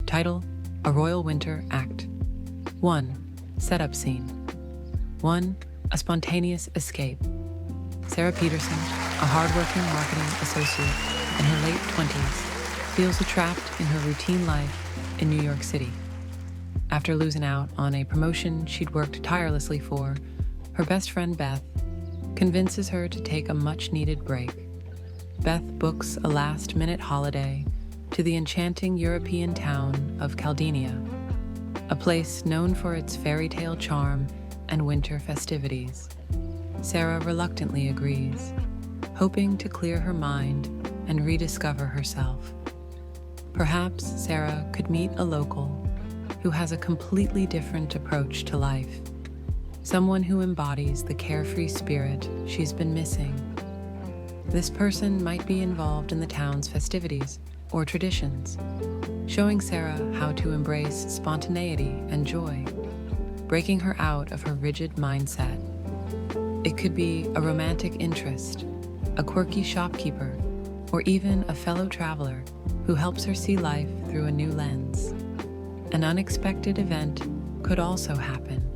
Title: A Royal Winter Act. 1. Setup Scene. 1. A spontaneous escape. Sarah Peterson, a hardworking marketing associate in her late 20s, feels trapped in her routine life in New York City. After losing out on a promotion she'd worked tirelessly for, her best friend Beth convinces her to take a much-needed break. Beth books a last-minute holiday to the enchanting European town of Caldenia, a place known for its fairy tale charm and winter festivities. Sarah reluctantly agrees, hoping to clear her mind and rediscover herself. Perhaps Sarah could meet a local who has a completely different approach to life, someone who embodies the carefree spirit she's been missing. This person might be involved in the town's festivities or traditions, showing Sarah how to embrace spontaneity and joy, breaking her out of her rigid mindset. It could be a romantic interest, a quirky shopkeeper, or even a fellow traveler who helps her see life through a new lens. An unexpected event could also happen,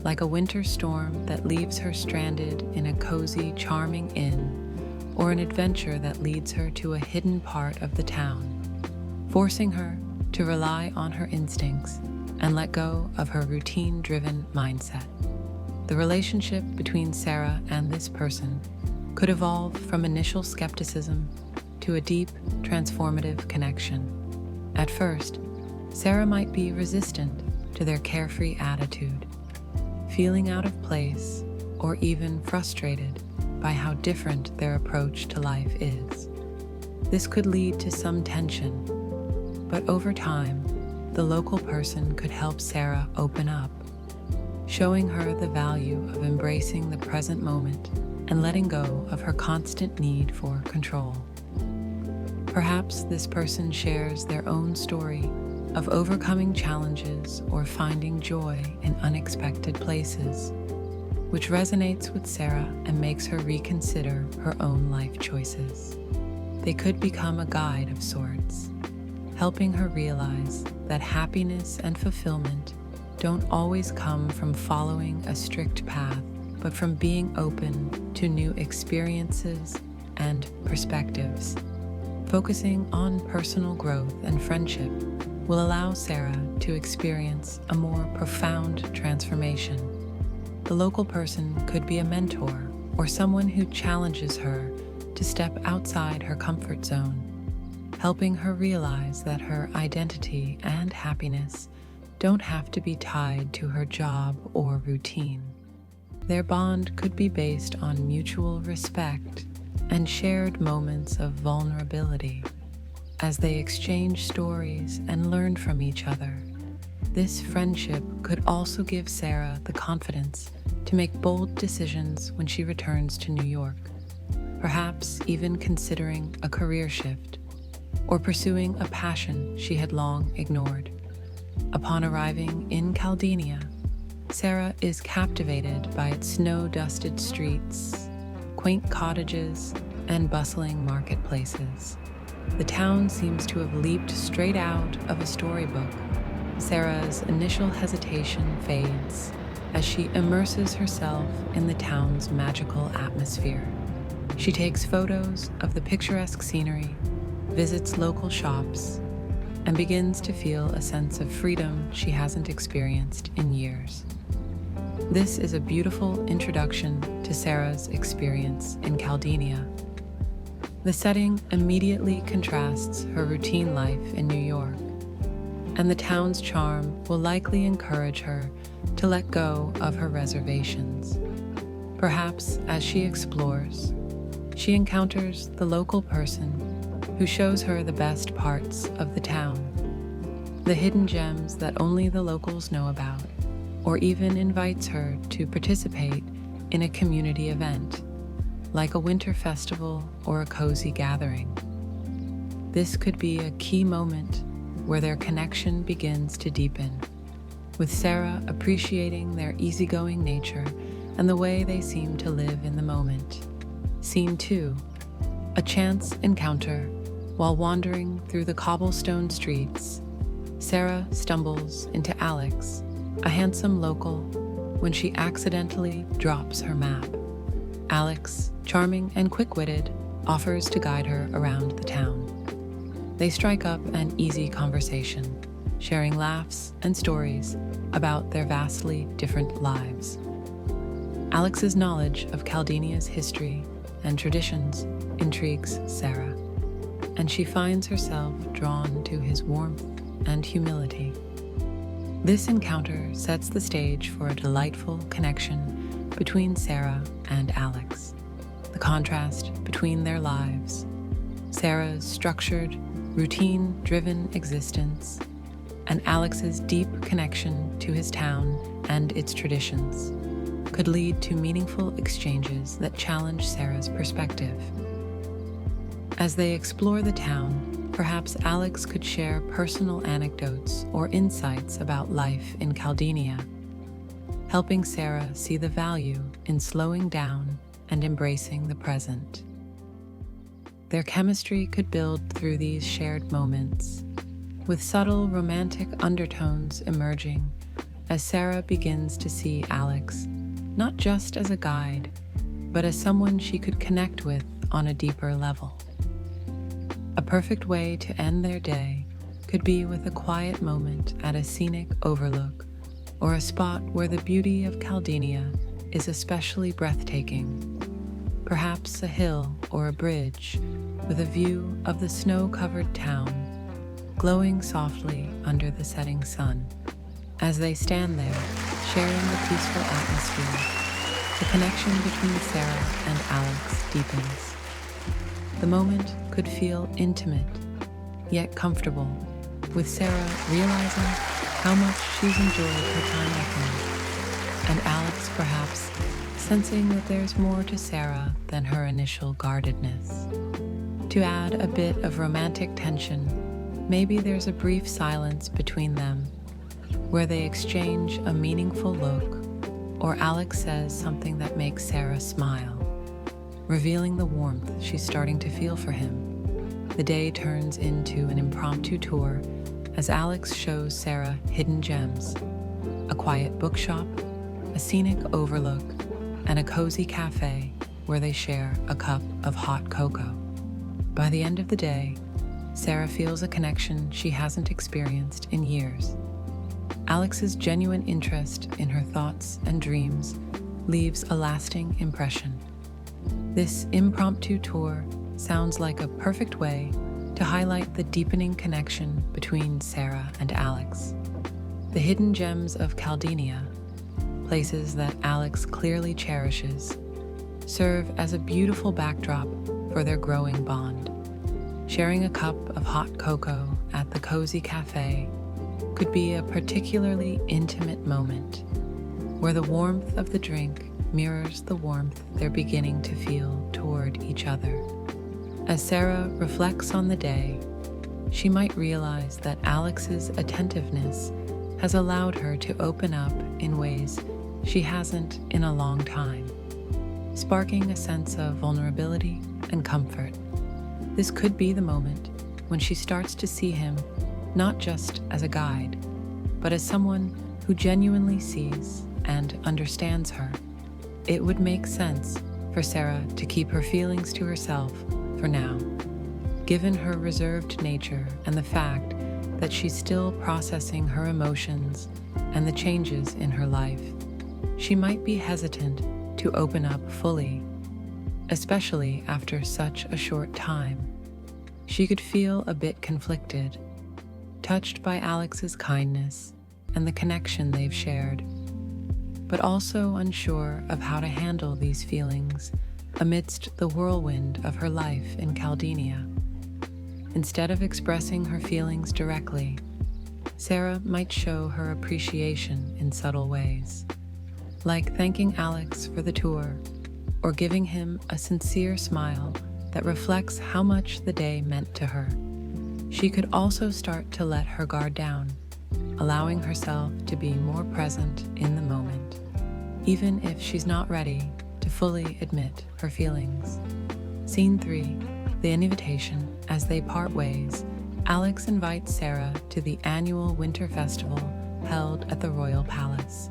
like a winter storm that leaves her stranded in a cozy, charming inn, or an adventure that leads her to a hidden part of the town, forcing her to rely on her instincts and let go of her routine-driven mindset. The relationship between Sarah and this person could evolve from initial skepticism to a deep, transformative connection. At first, Sarah might be resistant to their carefree attitude, feeling out of place or even frustrated by how different their approach to life is. This could lead to some tension, but over time, the local person could help Sarah open up, showing her the value of embracing the present moment and letting go of her constant need for control. Perhaps this person shares their own story of overcoming challenges or finding joy in unexpected places, which resonates with Sarah and makes her reconsider her own life choices. They could become a guide of sorts, helping her realize that happiness and fulfillment don't always come from following a strict path, but from being open to new experiences and perspectives. Focusing on personal growth and friendship will allow Sarah to experience a more profound transformation. The local person could be a mentor or someone who challenges her to step outside her comfort zone, helping her realize that her identity and happiness don't have to be tied to her job or routine. Their bond could be based on mutual respect and shared moments of vulnerability as they exchange stories and learn from each other. This friendship could also give Sarah the confidence to make bold decisions when she returns to New York, perhaps even considering a career shift or pursuing a passion she had long ignored. Upon arriving in Caldenia, Sarah is captivated by its snow-dusted streets, quaint cottages, and bustling marketplaces. The town seems to have leaped straight out of a storybook. Sarah's initial hesitation fades as she immerses herself in the town's magical atmosphere. She takes photos of the picturesque scenery, visits local shops, and begins to feel a sense of freedom she hasn't experienced in years. This is a beautiful introduction to Sarah's experience in Caldenia. The setting immediately contrasts her routine life in New York, and the town's charm will likely encourage her to let go of her reservations. Perhaps as she explores, she encounters the local person who shows her the best parts of the town, the hidden gems that only the locals know about, or even invites her to participate in a community event, like a winter festival or a cozy gathering. This could be a key moment where their connection begins to deepen, with Sarah appreciating their easygoing nature and the way they seem to live in the moment. Scene 2, a chance encounter. While wandering through the cobblestone streets, Sarah stumbles into Alex, a handsome local, when she accidentally drops her map. Alex, charming and quick-witted, offers to guide her around the town. They strike up an easy conversation, sharing laughs and stories about their vastly different lives. Alex's knowledge of Caldenia's history and traditions intrigues Sarah, and she finds herself drawn to his warmth and humility. This encounter sets the stage for a delightful connection between Sarah and Alex. The contrast between their lives, Sarah's structured, routine-driven existence, and Alex's deep connection to his town and its traditions, could lead to meaningful exchanges that challenge Sarah's perspective. As they explore the town, perhaps Alex could share personal anecdotes or insights about life in Caldenia, helping Sarah see the value in slowing down and embracing the present. Their chemistry could build through these shared moments, with subtle romantic undertones emerging as Sarah begins to see Alex not just as a guide, but as someone she could connect with on a deeper level. A perfect way to end their day could be with a quiet moment at a scenic overlook or a spot where the beauty of Caldenia is especially breathtaking. Perhaps a hill or a bridge with a view of the snow-covered town glowing softly under the setting sun. As they stand there, sharing the peaceful atmosphere, the connection between Sarah and Alex deepens. The moment could feel intimate, yet comfortable, with Sarah realizing how much she's enjoyed her time with him, and Alex perhaps sensing that there's more to Sarah than her initial guardedness. To add a bit of romantic tension, maybe there's a brief silence between them, where they exchange a meaningful look, or Alex says something that makes Sarah smile, revealing the warmth she's starting to feel for him. The day turns into an impromptu tour as Alex shows Sarah hidden gems, a quiet bookshop, a scenic overlook, and a cozy cafe where they share a cup of hot cocoa. By the end of the day, Sarah feels a connection she hasn't experienced in years. Alex's genuine interest in her thoughts and dreams leaves a lasting impression. This impromptu tour sounds like a perfect way to highlight the deepening connection between Sarah and Alex. The hidden gems of Caldenia, places that Alex clearly cherishes, serve as a beautiful backdrop for their growing bond. Sharing a cup of hot cocoa at the cozy cafe could be a particularly intimate moment, where the warmth of the drink mirrors the warmth they're beginning to feel toward each other. As Sarah reflects on the day, she might realize that Alex's attentiveness has allowed her to open up in ways she hasn't in a long time, sparking a sense of vulnerability and comfort. This could be the moment when she starts to see him not just as a guide, but as someone who genuinely sees and understands her. It would make sense for Sarah to keep her feelings to herself for now, given her reserved nature and the fact that she's still processing her emotions and the changes in her life. She might be hesitant to open up fully, especially after such a short time. She could feel a bit conflicted, touched by Alex's kindness and the connection they've shared, but also unsure of how to handle these feelings amidst the whirlwind of her life in Caldenia. Instead of expressing her feelings directly, Sarah might show her appreciation in subtle ways, like thanking Alex for the tour or giving him a sincere smile that reflects how much the day meant to her. She could also start to let her guard down, allowing herself to be more present in the moment, even if she's not ready to fully admit her feelings. Scene 3, the invitation. As they part ways, Alex invites Sarah to the annual winter festival held at the royal palace.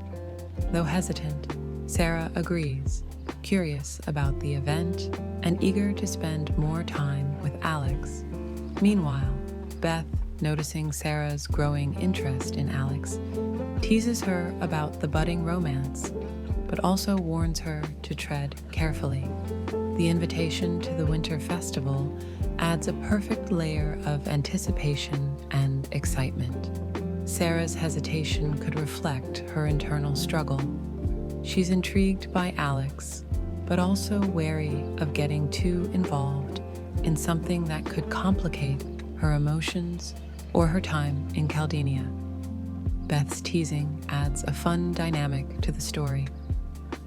Though hesitant, Sarah agrees, curious about the event and eager to spend more time with Alex. Meanwhile, Beth, noticing Sarah's growing interest in Alex, teases her about the budding romance, but also warns her to tread carefully. The invitation to the winter festival adds a perfect layer of anticipation and excitement. Sarah's hesitation could reflect her internal struggle. She's intrigued by Alex, but also wary of getting too involved in something that could complicate her emotions or her time in Caldenia. Beth's teasing adds a fun dynamic to the story,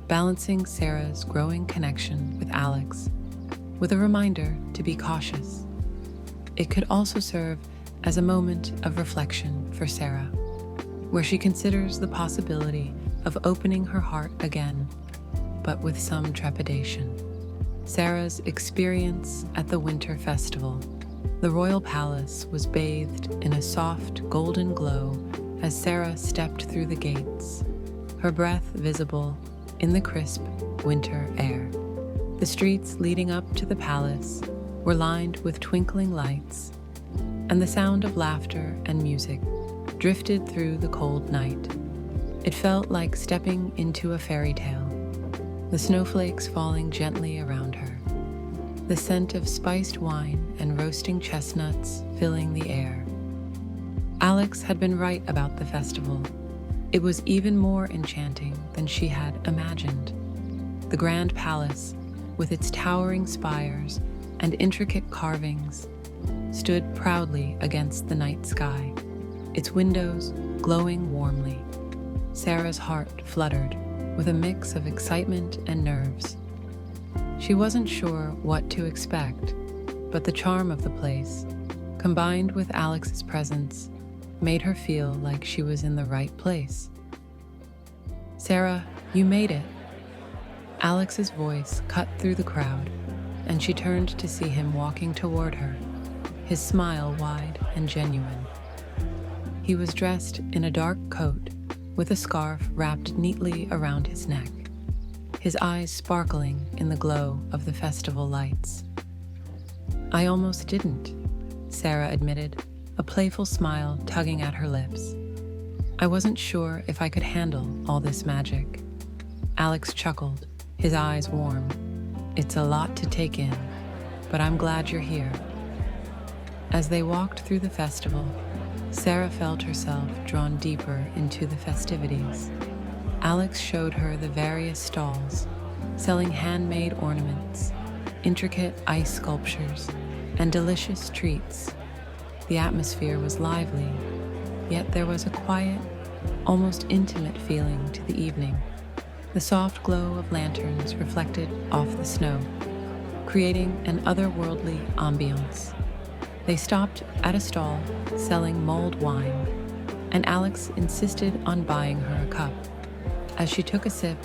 balancing Sarah's growing connection with Alex with a reminder to be cautious. It could also serve as a moment of reflection for Sarah, where she considers the possibility of opening her heart again, but with some trepidation. Sarah's experience at the winter festival. The royal palace was bathed in a soft golden glow as Sarah stepped through the gates, her breath visible in the crisp winter air. The streets leading up to the palace were lined with twinkling lights, and the sound of laughter and music drifted through the cold night. It felt like stepping into a fairy tale, the snowflakes falling gently around her, the scent of spiced wine and roasting chestnuts filling the air. Alex had been right about the festival. It was even more enchanting than she had imagined. The grand palace, with its towering spires and intricate carvings, stood proudly against the night sky, its windows glowing warmly. Sarah's heart fluttered with a mix of excitement and nerves. She wasn't sure what to expect, but the charm of the place, combined with Alex's presence, made her feel like she was in the right place. "Sarah, you made it." Alex's voice cut through the crowd, and she turned to see him walking toward her, his smile wide and genuine. He was dressed in a dark coat with a scarf wrapped neatly around his neck, his eyes sparkling in the glow of the festival lights. "I almost didn't," Sarah admitted, a playful smile tugging at her lips. "I wasn't sure if I could handle all this magic." Alex chuckled, his eyes warm. "It's a lot to take in, but I'm glad you're here." As they walked through the festival, Sarah felt herself drawn deeper into the festivities. Alex showed her the various stalls, selling handmade ornaments, intricate ice sculptures, and delicious treats. The atmosphere was lively, yet there was a quiet, almost intimate feeling to the evening. The soft glow of lanterns reflected off the snow, creating an otherworldly ambiance. They stopped at a stall selling mulled wine, and Alex insisted on buying her a cup. As she took a sip,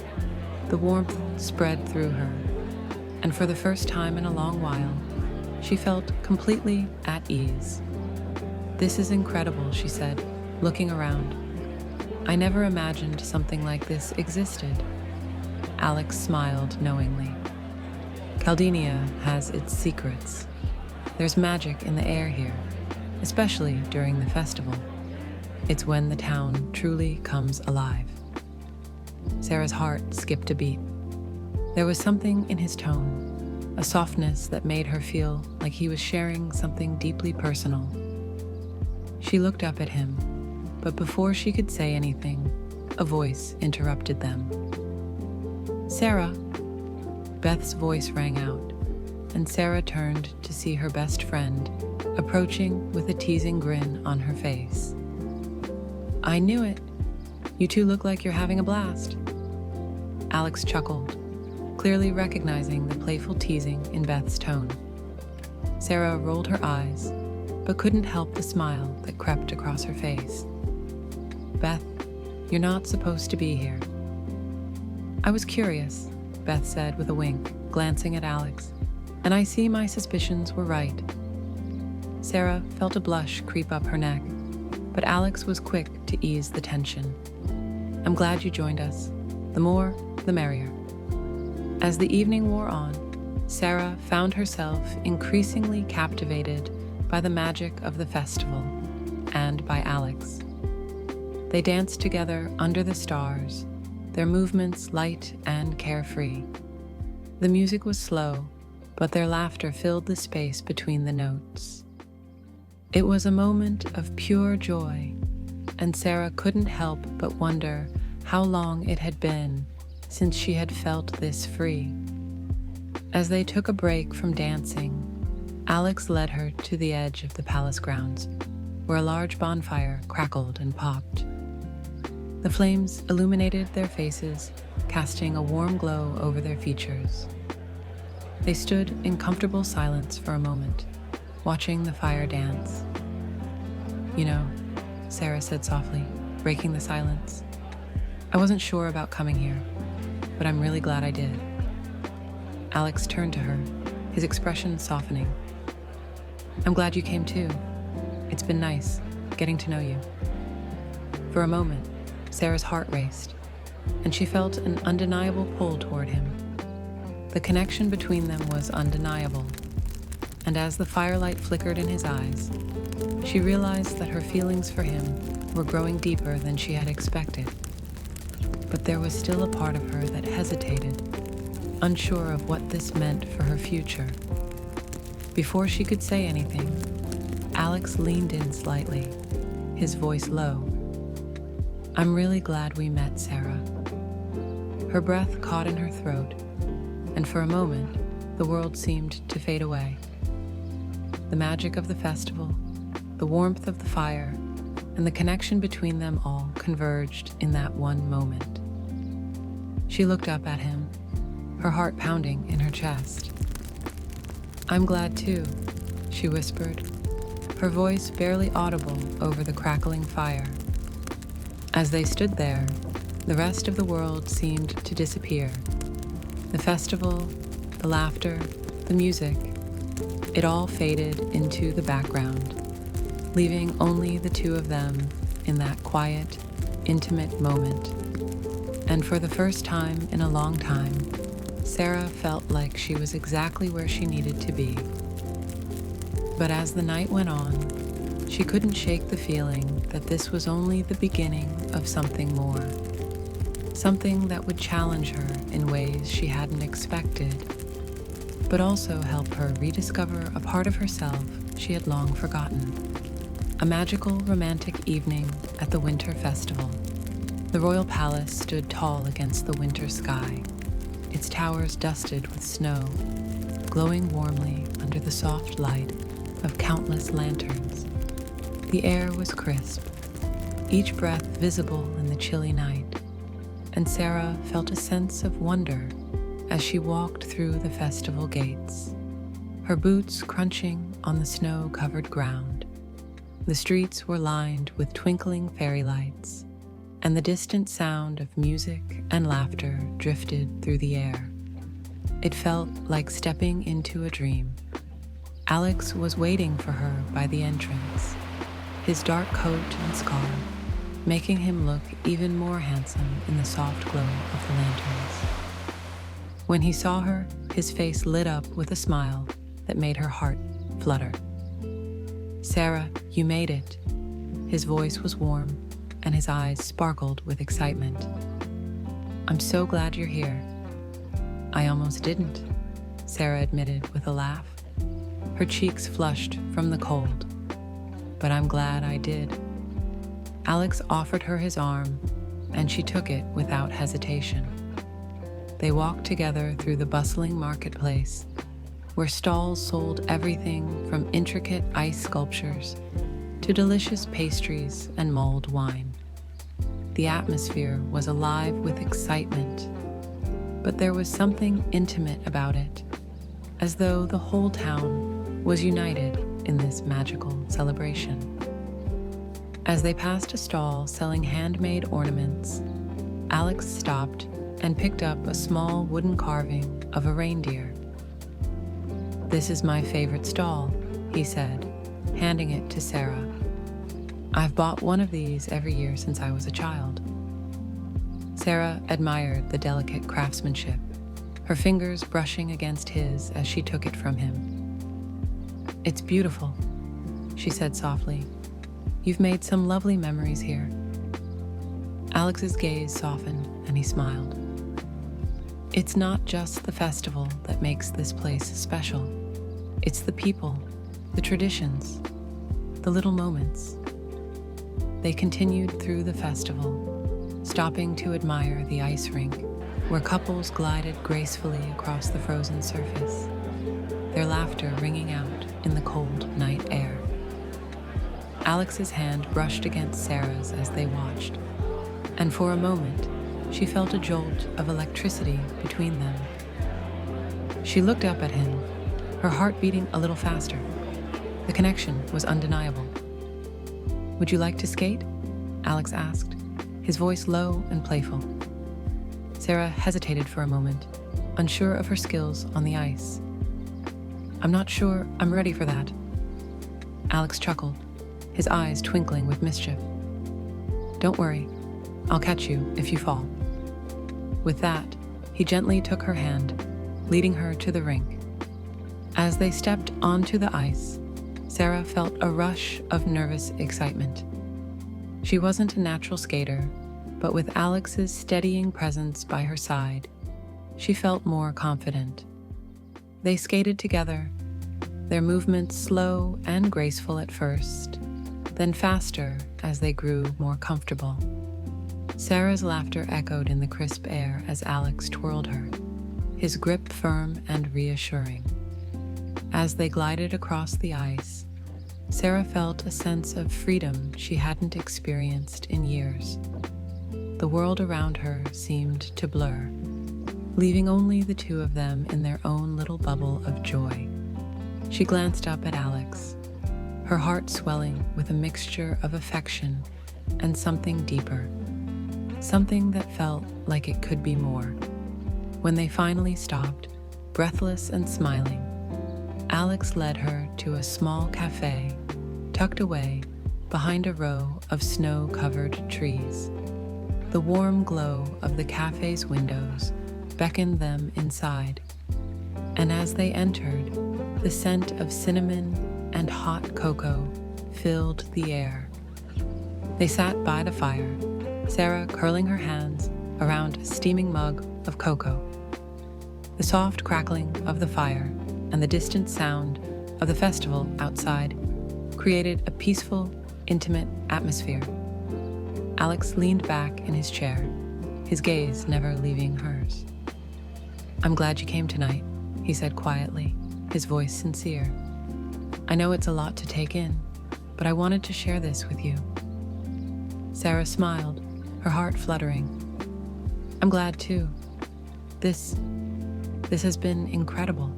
the warmth spread through her, and for the first time in a long while, she felt completely at ease. "This is incredible," she said, looking around. "I never imagined something like this existed." Alex smiled knowingly. "Caldenia has its secrets. There's magic in the air here, especially during the festival. It's when the town truly comes alive." Sarah's heart skipped a beat. There was something in his tone, a softness that made her feel like he was sharing something deeply personal. She looked up at him, but before she could say anything, a voice interrupted them. "Sarah!" Beth's voice rang out, and Sarah turned to see her best friend approaching with a teasing grin on her face. "I knew it. You two look like you're having a blast." Alex chuckled, clearly recognizing the playful teasing in Beth's tone. Sarah rolled her eyes, but couldn't help the smile that crept across her face. "Beth, you're not supposed to be here." "I was curious," Beth said with a wink, glancing at Alex, "and I see my suspicions were right." Sarah felt a blush creep up her neck, but Alex was quick to ease the tension. "I'm glad you joined us. The more, the merrier." As the evening wore on, Sarah found herself increasingly captivated by the magic of the festival and by Alex. They danced together under the stars, their movements light and carefree. The music was slow, but their laughter filled the space between the notes. It was a moment of pure joy, and Sarah couldn't help but wonder how long it had been since she had felt this free. As they took a break from dancing, Alex led her to the edge of the palace grounds, where a large bonfire crackled and popped. The flames illuminated their faces, casting a warm glow over their features. They stood in comfortable silence for a moment, watching the fire dance. "You know," Sarah said softly, breaking the silence, "I wasn't sure about coming here, but I'm really glad I did." Alex turned to her, his expression softening. "I'm glad you came too. It's been nice getting to know you." For a moment, Sarah's heart raced, and she felt an undeniable pull toward him. The connection between them was undeniable, and as the firelight flickered in his eyes, she realized that her feelings for him were growing deeper than she had expected. But there was still a part of her that hesitated, unsure of what this meant for her future. Before she could say anything, Alex leaned in slightly, his voice low. "I'm really glad we met, Sarah." Her breath caught in her throat, and for a moment, the world seemed to fade away. The magic of the festival, the warmth of the fire, and the connection between them all converged in that one moment. She looked up at him, her heart pounding in her chest. "I'm glad too," she whispered, her voice barely audible over the crackling fire. As they stood there, the rest of the world seemed to disappear. The festival, the laughter, the music, it all faded into the background, leaving only the two of them in that quiet, intimate moment. And for the first time in a long time, Sarah felt like she was exactly where she needed to be. But as the night went on, she couldn't shake the feeling that this was only the beginning of something more. Something that would challenge her in ways she hadn't expected, but also help her rediscover a part of herself she had long forgotten. A magical, romantic evening at the Winter Festival. The royal palace stood tall against the winter sky, its towers dusted with snow, glowing warmly under the soft light of countless lanterns. The air was crisp, each breath visible in the chilly night, and Sarah felt a sense of wonder as she walked through the festival gates, her boots crunching on the snow-covered ground. The streets were lined with twinkling fairy lights, and the distant sound of music and laughter drifted through the air. It felt like stepping into a dream. Alex was waiting for her by the entrance, his dark coat and scarf making him look even more handsome in the soft glow of the lanterns. When he saw her, his face lit up with a smile that made her heart flutter. "Sarah, you made it." His voice was warm, and his eyes sparkled with excitement. "I'm so glad you're here." "I almost didn't," Sarah admitted with a laugh. Her cheeks flushed from the cold. "But I'm glad I did." Alex offered her his arm, and she took it without hesitation. They walked together through the bustling marketplace, where stalls sold everything from intricate ice sculptures to delicious pastries and mulled wine. The atmosphere was alive with excitement, but there was something intimate about it, as though the whole town was united in this magical celebration. As they passed a stall selling handmade ornaments, Alex stopped and picked up a small wooden carving of a reindeer. "This is my favorite stall," he said, handing it to Sarah. "I've bought one of these every year since I was a child." Sarah admired the delicate craftsmanship, her fingers brushing against his as she took it from him. "It's beautiful," she said softly. "You've made some lovely memories here." Alex's gaze softened and he smiled. "It's not just the festival that makes this place special. It's the people, the traditions, the little moments." They continued through the festival, stopping to admire the ice rink, where couples glided gracefully across the frozen surface, their laughter ringing out in the cold night air. Alex's hand brushed against Sarah's as they watched, and for a moment, she felt a jolt of electricity between them. She looked up at him, her heart beating a little faster. The connection was undeniable. "Would you like to skate?" Alex asked, his voice low and playful. Sarah hesitated for a moment, unsure of her skills on the ice. "I'm not sure I'm ready for that." Alex chuckled, his eyes twinkling with mischief. "Don't worry, I'll catch you if you fall." With that, he gently took her hand, leading her to the rink. As they stepped onto the ice, Sarah felt a rush of nervous excitement. She wasn't a natural skater, but with Alex's steadying presence by her side, she felt more confident. They skated together, their movements slow and graceful at first, then faster as they grew more comfortable. Sarah's laughter echoed in the crisp air as Alex twirled her, his grip firm and reassuring. As they glided across the ice, Sarah felt a sense of freedom she hadn't experienced in years. The world around her seemed to blur, leaving only the two of them in their own little bubble of joy. She glanced up at Alex, her heart swelling with a mixture of affection and something deeper, something that felt like it could be more. When they finally stopped, breathless and smiling, Alex led her to a small cafe tucked away behind a row of snow-covered trees. The warm glow of the cafe's windows beckoned them inside, and as they entered, the scent of cinnamon and hot cocoa filled the air. They sat by the fire, Sarah curling her hands around a steaming mug of cocoa. The soft crackling of the fire and the distant sound of the festival outside created a peaceful, intimate atmosphere. Alex leaned back in his chair, his gaze never leaving hers. "I'm glad you came tonight," he said quietly, his voice sincere. "I know it's a lot to take in, but I wanted to share this with you." Sarah smiled, her heart fluttering. "I'm glad too. This has been incredible."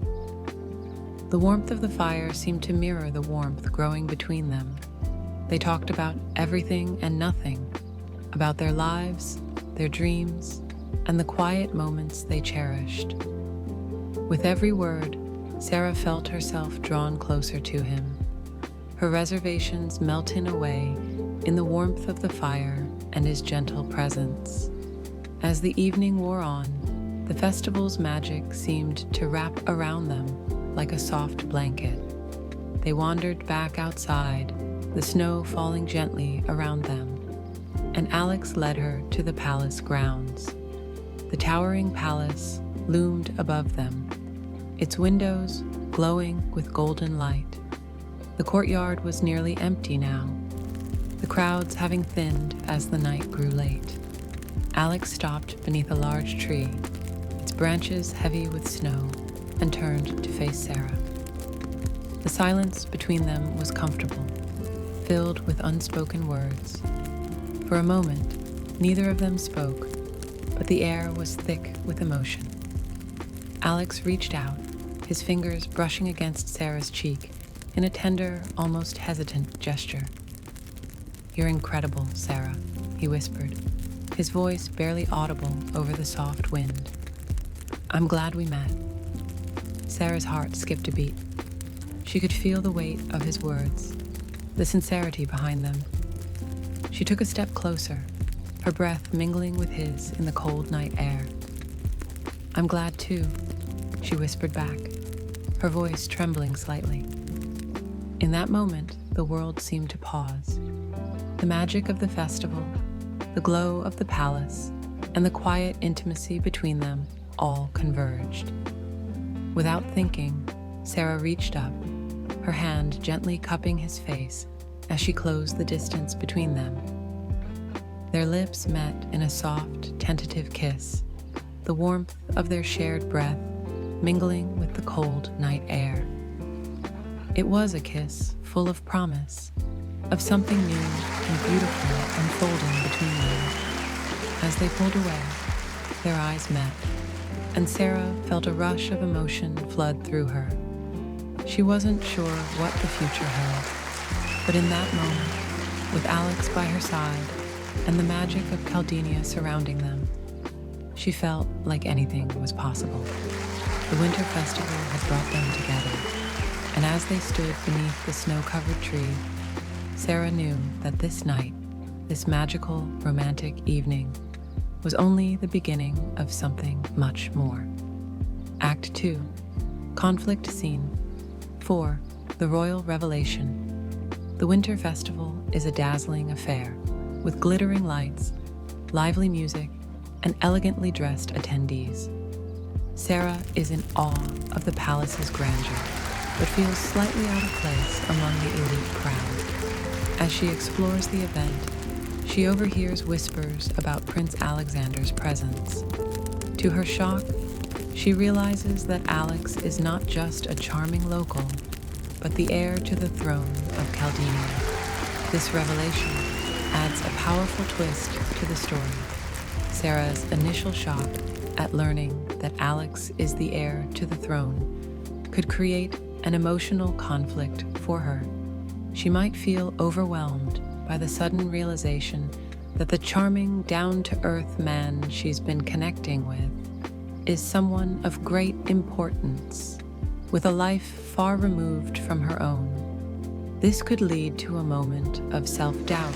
The warmth of the fire seemed to mirror the warmth growing between them. They talked about everything and nothing, about their lives, their dreams, and the quiet moments they cherished. With every word, Sarah felt herself drawn closer to him, her reservations melting away in the warmth of the fire and his gentle presence. As the evening wore on, the festival's magic seemed to wrap around them like a soft blanket. They wandered back outside, the snow falling gently around them, and Alex led her to the palace grounds. The towering palace loomed above them, its windows glowing with golden light. The courtyard was nearly empty now, the crowds having thinned as the night grew late. Alex stopped beneath a large tree, its branches heavy with snow, and turned to face Sarah. The silence between them was comfortable, filled with unspoken words. For a moment, neither of them spoke, but the air was thick with emotion. Alex reached out, his fingers brushing against Sarah's cheek in a tender, almost hesitant gesture. "You're incredible, Sarah," he whispered, his voice barely audible over the soft wind. "I'm glad we met." Sarah's heart skipped a beat. She could feel the weight of his words, the sincerity behind them. She took a step closer, her breath mingling with his in the cold night air. "I'm glad too," she whispered back, her voice trembling slightly. In that moment, the world seemed to pause. The magic of the festival, the glow of the palace, and the quiet intimacy between them all converged. Without thinking, Sarah reached up, her hand gently cupping his face as she closed the distance between them. Their lips met in a soft, tentative kiss, the warmth of their shared breath mingling with the cold night air. It was a kiss full of promise, of something new and beautiful unfolding between them. As they pulled away, their eyes met, and Sarah felt a rush of emotion flood through her. She wasn't sure what the future held, but in that moment, with Alex by her side and the magic of Caldenia surrounding them, she felt like anything was possible. The winter festival had brought them together, and as they stood beneath the snow-covered tree, Sarah knew that this night, this magical, romantic evening, was only the beginning of something much more. Act 2, Conflict Scene 4, The Royal Revelation. The Winter Festival is a dazzling affair, with glittering lights, lively music, and elegantly dressed attendees. Sarah is in awe of the palace's grandeur, but feels slightly out of place among the elite crowd. As she explores the event, she overhears whispers about Prince Alexander's presence. To her shock, she realizes that Alex is not just a charming local, but the heir to the throne of Caldenia. This revelation adds a powerful twist to the story. Sarah's initial shock at learning that Alex is the heir to the throne could create an emotional conflict for her. She might feel overwhelmed by the sudden realization that the charming, down-to-earth man she's been connecting with is someone of great importance, with a life far removed from her own. This could lead to a moment of self-doubt,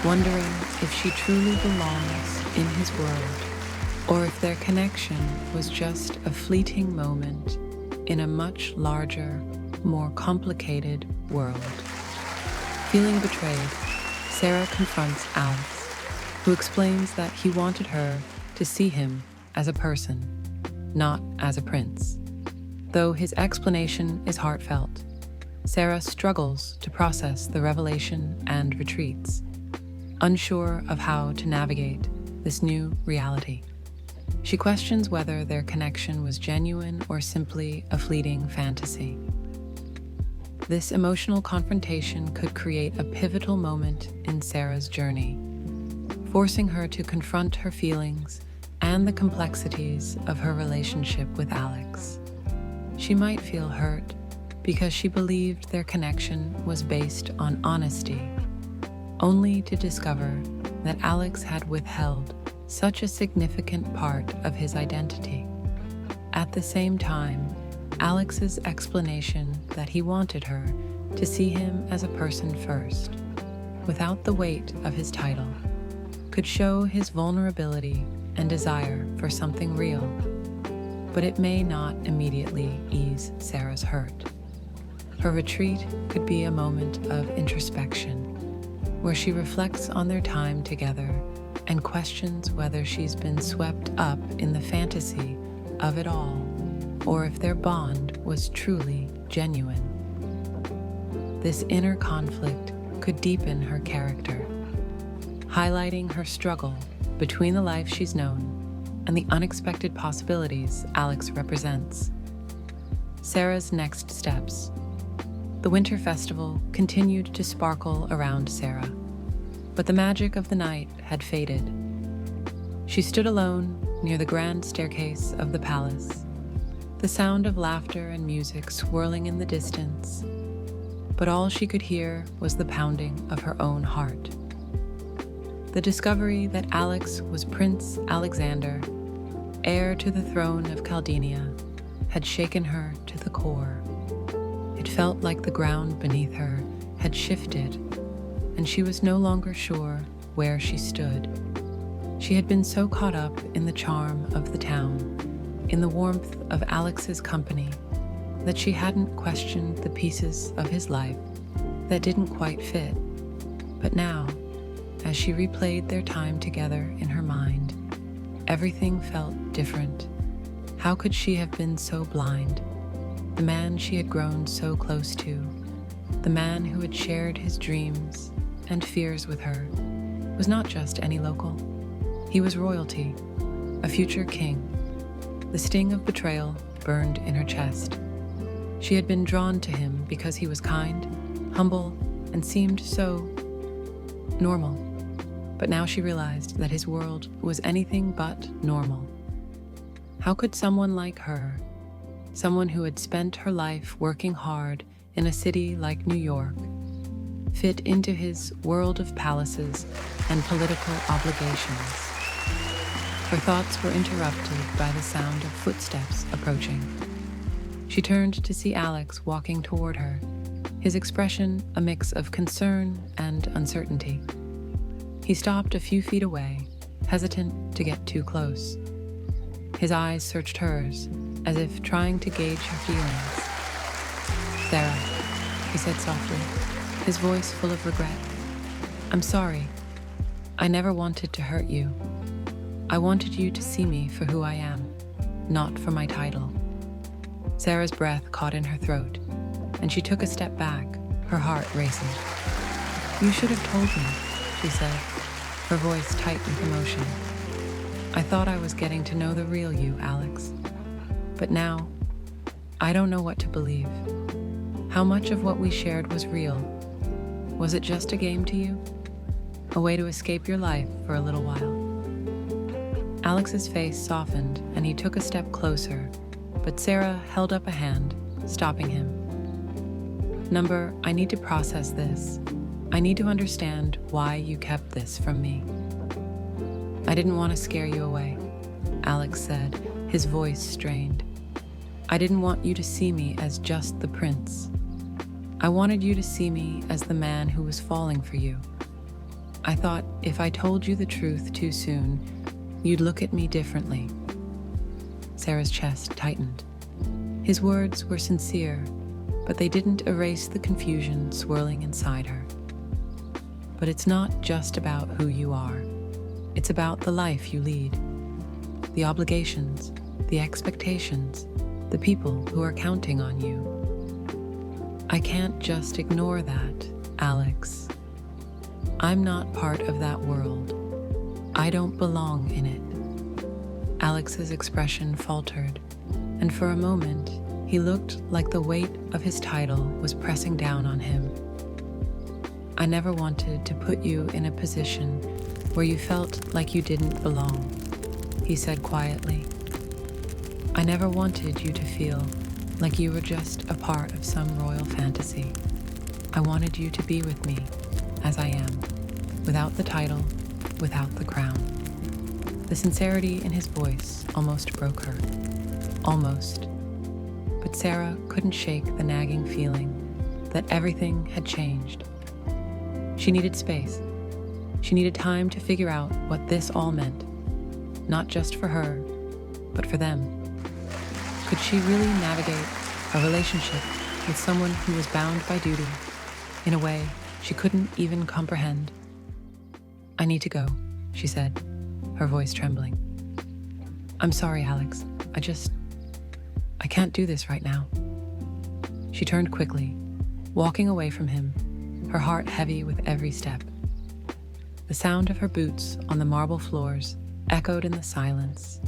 wondering if she truly belongs in his world, or if their connection was just a fleeting moment in a much larger, more complicated world. Feeling betrayed, Sarah confronts Alex, who explains that he wanted her to see him as a person, not as a prince. Though his explanation is heartfelt, Sarah struggles to process the revelation and retreats, unsure of how to navigate this new reality. She questions whether their connection was genuine or simply a fleeting fantasy. This emotional confrontation could create a pivotal moment in Sarah's journey, forcing her to confront her feelings and the complexities of her relationship with Alex. She might feel hurt because she believed their connection was based on honesty, only to discover that Alex had withheld such a significant part of his identity. At the same time, Alex's explanation that he wanted her to see him as a person first, without the weight of his title, could show his vulnerability and desire for something real, but it may not immediately ease Sarah's hurt. Her retreat could be a moment of introspection, where she reflects on their time together and questions whether she's been swept up in the fantasy of it all, or if their bond was truly genuine. This inner conflict could deepen her character, highlighting her struggle between the life she's known and the unexpected possibilities Alex represents. Sarah's next steps. The winter festival continued to sparkle around Sarah, but the magic of the night had faded. She stood alone near the grand staircase of the palace, the sound of laughter and music swirling in the distance, but all she could hear was the pounding of her own heart. The discovery that Alex was Prince Alexander, heir to the throne of Caldenia, had shaken her to the core. It felt like the ground beneath her had shifted, and she was no longer sure where she stood. She had been so caught up in the charm of the town, in the warmth of Alex's company, that she hadn't questioned the pieces of his life that didn't quite fit. But now, as she replayed their time together in her mind, everything felt different. How could she have been so blind? The man she had grown so close to, the man who had shared his dreams and fears with her, was not just any local. He was royalty, a future king. The sting of betrayal burned in her chest. She had been drawn to him because he was kind, humble, and seemed so normal. But now she realized that his world was anything but normal. How could someone like her, someone who had spent her life working hard in a city like New York, fit into his world of palaces and political obligations? Her thoughts were interrupted by the sound of footsteps approaching. She turned to see Alex walking toward her, his expression a mix of concern and uncertainty. He stopped a few feet away, hesitant to get too close. His eyes searched hers, as if trying to gauge her feelings. "Sarah," he said softly, his voice full of regret. "I'm sorry. I never wanted to hurt you. I wanted you to see me for who I am, not for my title." Sarah's breath caught in her throat, and she took a step back, her heart racing. "You should have told me," she said, her voice tight with emotion. "I thought I was getting to know the real you, Alex. But now, I don't know what to believe. How much of what we shared was real? Was it just a game to you? A way to escape your life for a little while?" Alex's face softened, and he took a step closer, but Sarah held up a hand, stopping him. "Number, I need to process this. I need to understand why you kept this from me." "I didn't want to scare you away," Alex said, his voice strained. "I didn't want you to see me as just the prince. I wanted you to see me as the man who was falling for you. I thought if I told you the truth too soon, you'd look at me differently." Sarah's chest tightened. His words were sincere, but they didn't erase the confusion swirling inside her. "But it's not just about who you are. It's about the life you lead. The obligations, the expectations, the people who are counting on you. I can't just ignore that, Alex. I'm not part of that world. I don't belong in it." Alex's expression faltered, and for a moment, he looked like the weight of his title was pressing down on him. "I never wanted to put you in a position where you felt like you didn't belong," he said quietly. "I never wanted you to feel like you were just a part of some royal fantasy. I wanted you to be with me, as I am, without the title, without the crown." The sincerity in his voice almost broke her. Almost. But Sarah couldn't shake the nagging feeling that everything had changed. She needed space. She needed time to figure out what this all meant, not just for her, but for them. Could she really navigate a relationship with someone who was bound by duty in a way she couldn't even comprehend? "I need to go," she said, her voice trembling. "I'm sorry, Alex. I can't do this right now." She turned quickly, walking away from him, her heart heavy with every step. The sound of her boots on the marble floors echoed in the silence,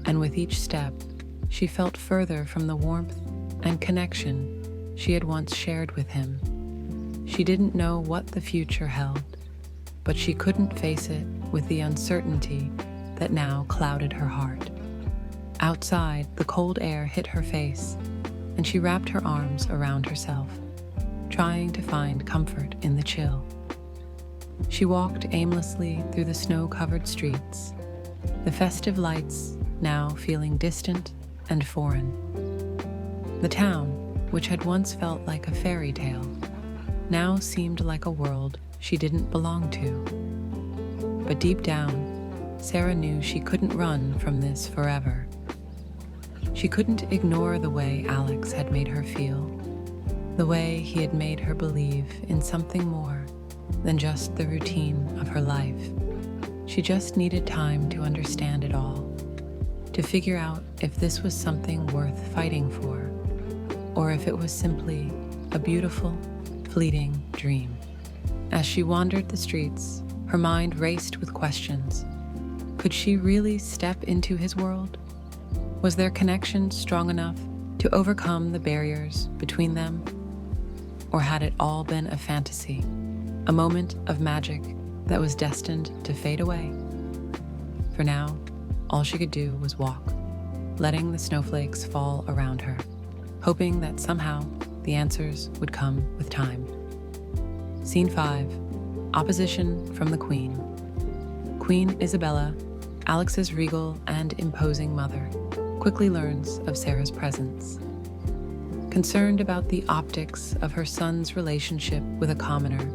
and with each step, she felt further from the warmth and connection she had once shared with him. She didn't know what the future held, but she couldn't face it with the uncertainty that now clouded her heart. Outside, the cold air hit her face, and she wrapped her arms around herself, trying to find comfort in the chill. She walked aimlessly through the snow-covered streets, the festive lights now feeling distant and foreign. The town, which had once felt like a fairy tale, now seemed like a world she didn't belong to. But deep down, Sarah knew she couldn't run from this forever. She couldn't ignore the way Alex had made her feel, the way he had made her believe in something more than just the routine of her life. She just needed time to understand it all, to figure out if this was something worth fighting for, or if it was simply a beautiful, fleeting dream. As she wandered the streets, her mind raced with questions. Could she really step into his world? Was their connection strong enough to overcome the barriers between them? Or had it all been a fantasy, a moment of magic that was destined to fade away? For now, all she could do was walk, letting the snowflakes fall around her, hoping that somehow the answers would come with time. Scene 5. Opposition from the Queen. Queen Isabella, Alex's regal and imposing mother, quickly learns of Sarah's presence. Concerned about the optics of her son's relationship with a commoner,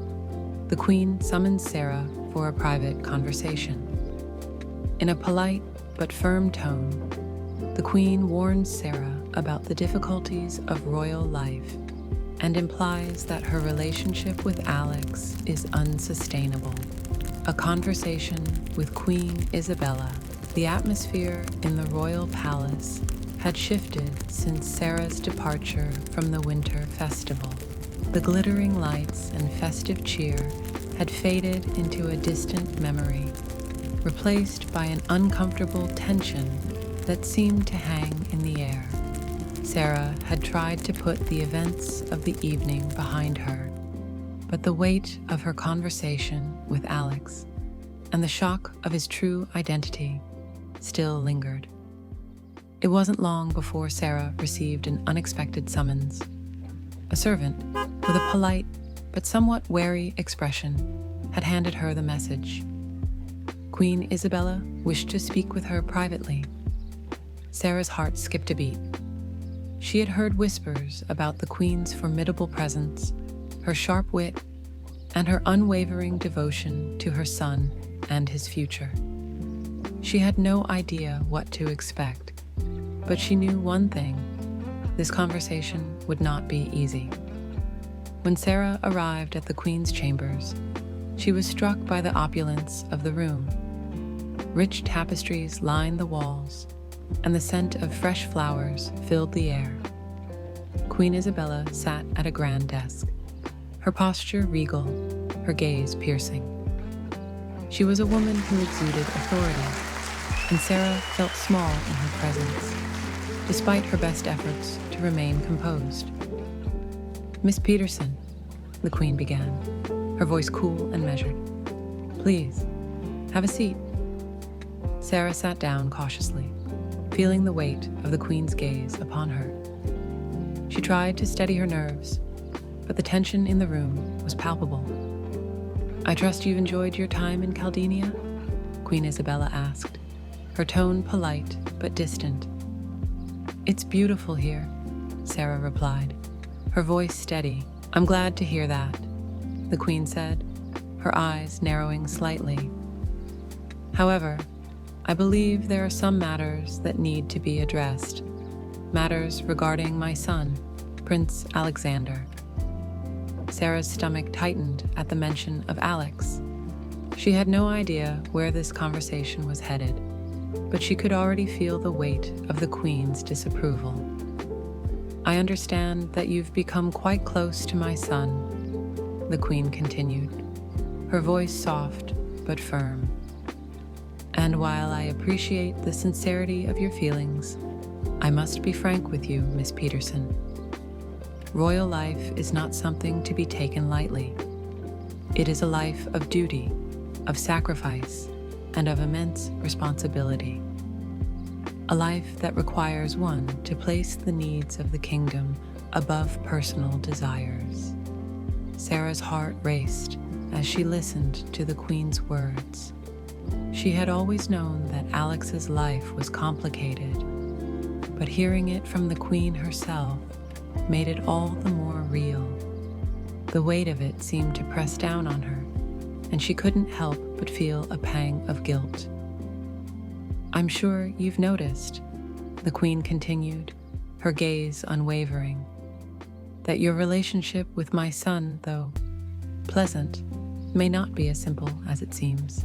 the Queen summons Sarah for a private conversation. In a polite but firm tone, the Queen warns Sarah about the difficulties of royal life and implies that her relationship with Alex is unsustainable. A conversation with Queen Isabella. The atmosphere in the royal palace had shifted since Sarah's departure from the winter festival. The glittering lights and festive cheer had faded into a distant memory, replaced by an uncomfortable tension that seemed to hang in the air. Sarah had tried to put the events of the evening behind her, but the weight of her conversation with Alex and the shock of his true identity still lingered. It wasn't long before Sarah received an unexpected summons. A servant, with a polite but somewhat wary expression, had handed her the message. Queen Isabella wished to speak with her privately. Sarah's heart skipped a beat. She had heard whispers about the Queen's formidable presence, her sharp wit, and her unwavering devotion to her son and his future. She had no idea what to expect, but she knew one thing: this conversation would not be easy. When Sarah arrived at the Queen's chambers, she was struck by the opulence of the room. Rich tapestries lined the walls, and the scent of fresh flowers filled the air. Queen Isabella sat at a grand desk, her posture regal, her gaze piercing. She was a woman who exuded authority, and Sarah felt small in her presence, despite her best efforts to remain composed. "Miss Peterson," the Queen began, her voice cool and measured. "Please, have a seat." Sarah sat down cautiously, feeling the weight of the Queen's gaze upon her. She tried to steady her nerves, but the tension in the room was palpable. "I trust you've enjoyed your time in Caldenia?" Queen Isabella asked, her tone polite but distant. "It's beautiful here," Sarah replied, her voice steady. "I'm glad to hear that," the Queen said, her eyes narrowing slightly. "However, I believe there are some matters that need to be addressed, matters regarding my son, Prince Alexander." Sarah's stomach tightened at the mention of Alex. She had no idea where this conversation was headed, but she could already feel the weight of the Queen's disapproval. "I understand that you've become quite close to my son," the Queen continued, her voice soft but firm. "And while I appreciate the sincerity of your feelings, I must be frank with you, Miss Peterson. Royal life is not something to be taken lightly. It is a life of duty, of sacrifice, and of immense responsibility. A life that requires one to place the needs of the kingdom above personal desires." Sarah's heart raced as she listened to the Queen's words. She had always known that Alex's life was complicated, but hearing it from the Queen herself made it all the more real. The weight of it seemed to press down on her, and she couldn't help but feel a pang of guilt. "I'm sure you've noticed," the Queen continued, her gaze unwavering, "that your relationship with my son, though pleasant, may not be as simple as it seems.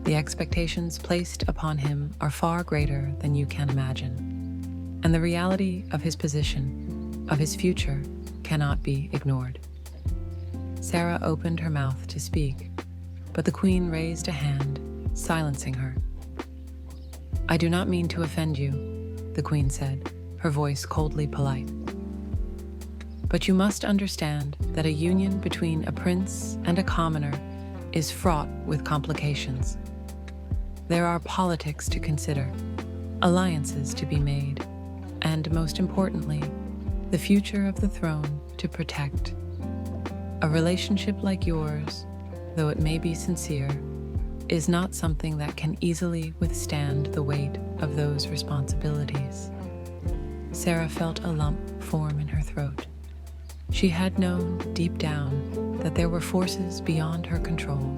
The expectations placed upon him are far greater than you can imagine, and the reality of his position, of his future, cannot be ignored." Sarah opened her mouth to speak, but the Queen raised a hand, silencing her. "I do not mean to offend you," the Queen said, her voice coldly polite. "But you must understand that a union between a prince and a commoner is fraught with complications. There are politics to consider, alliances to be made, and most importantly, the future of the throne to protect. A relationship like yours, though it may be sincere, is not something that can easily withstand the weight of those responsibilities." Sarah felt a lump form in her throat. She had known deep down that there were forces beyond her control,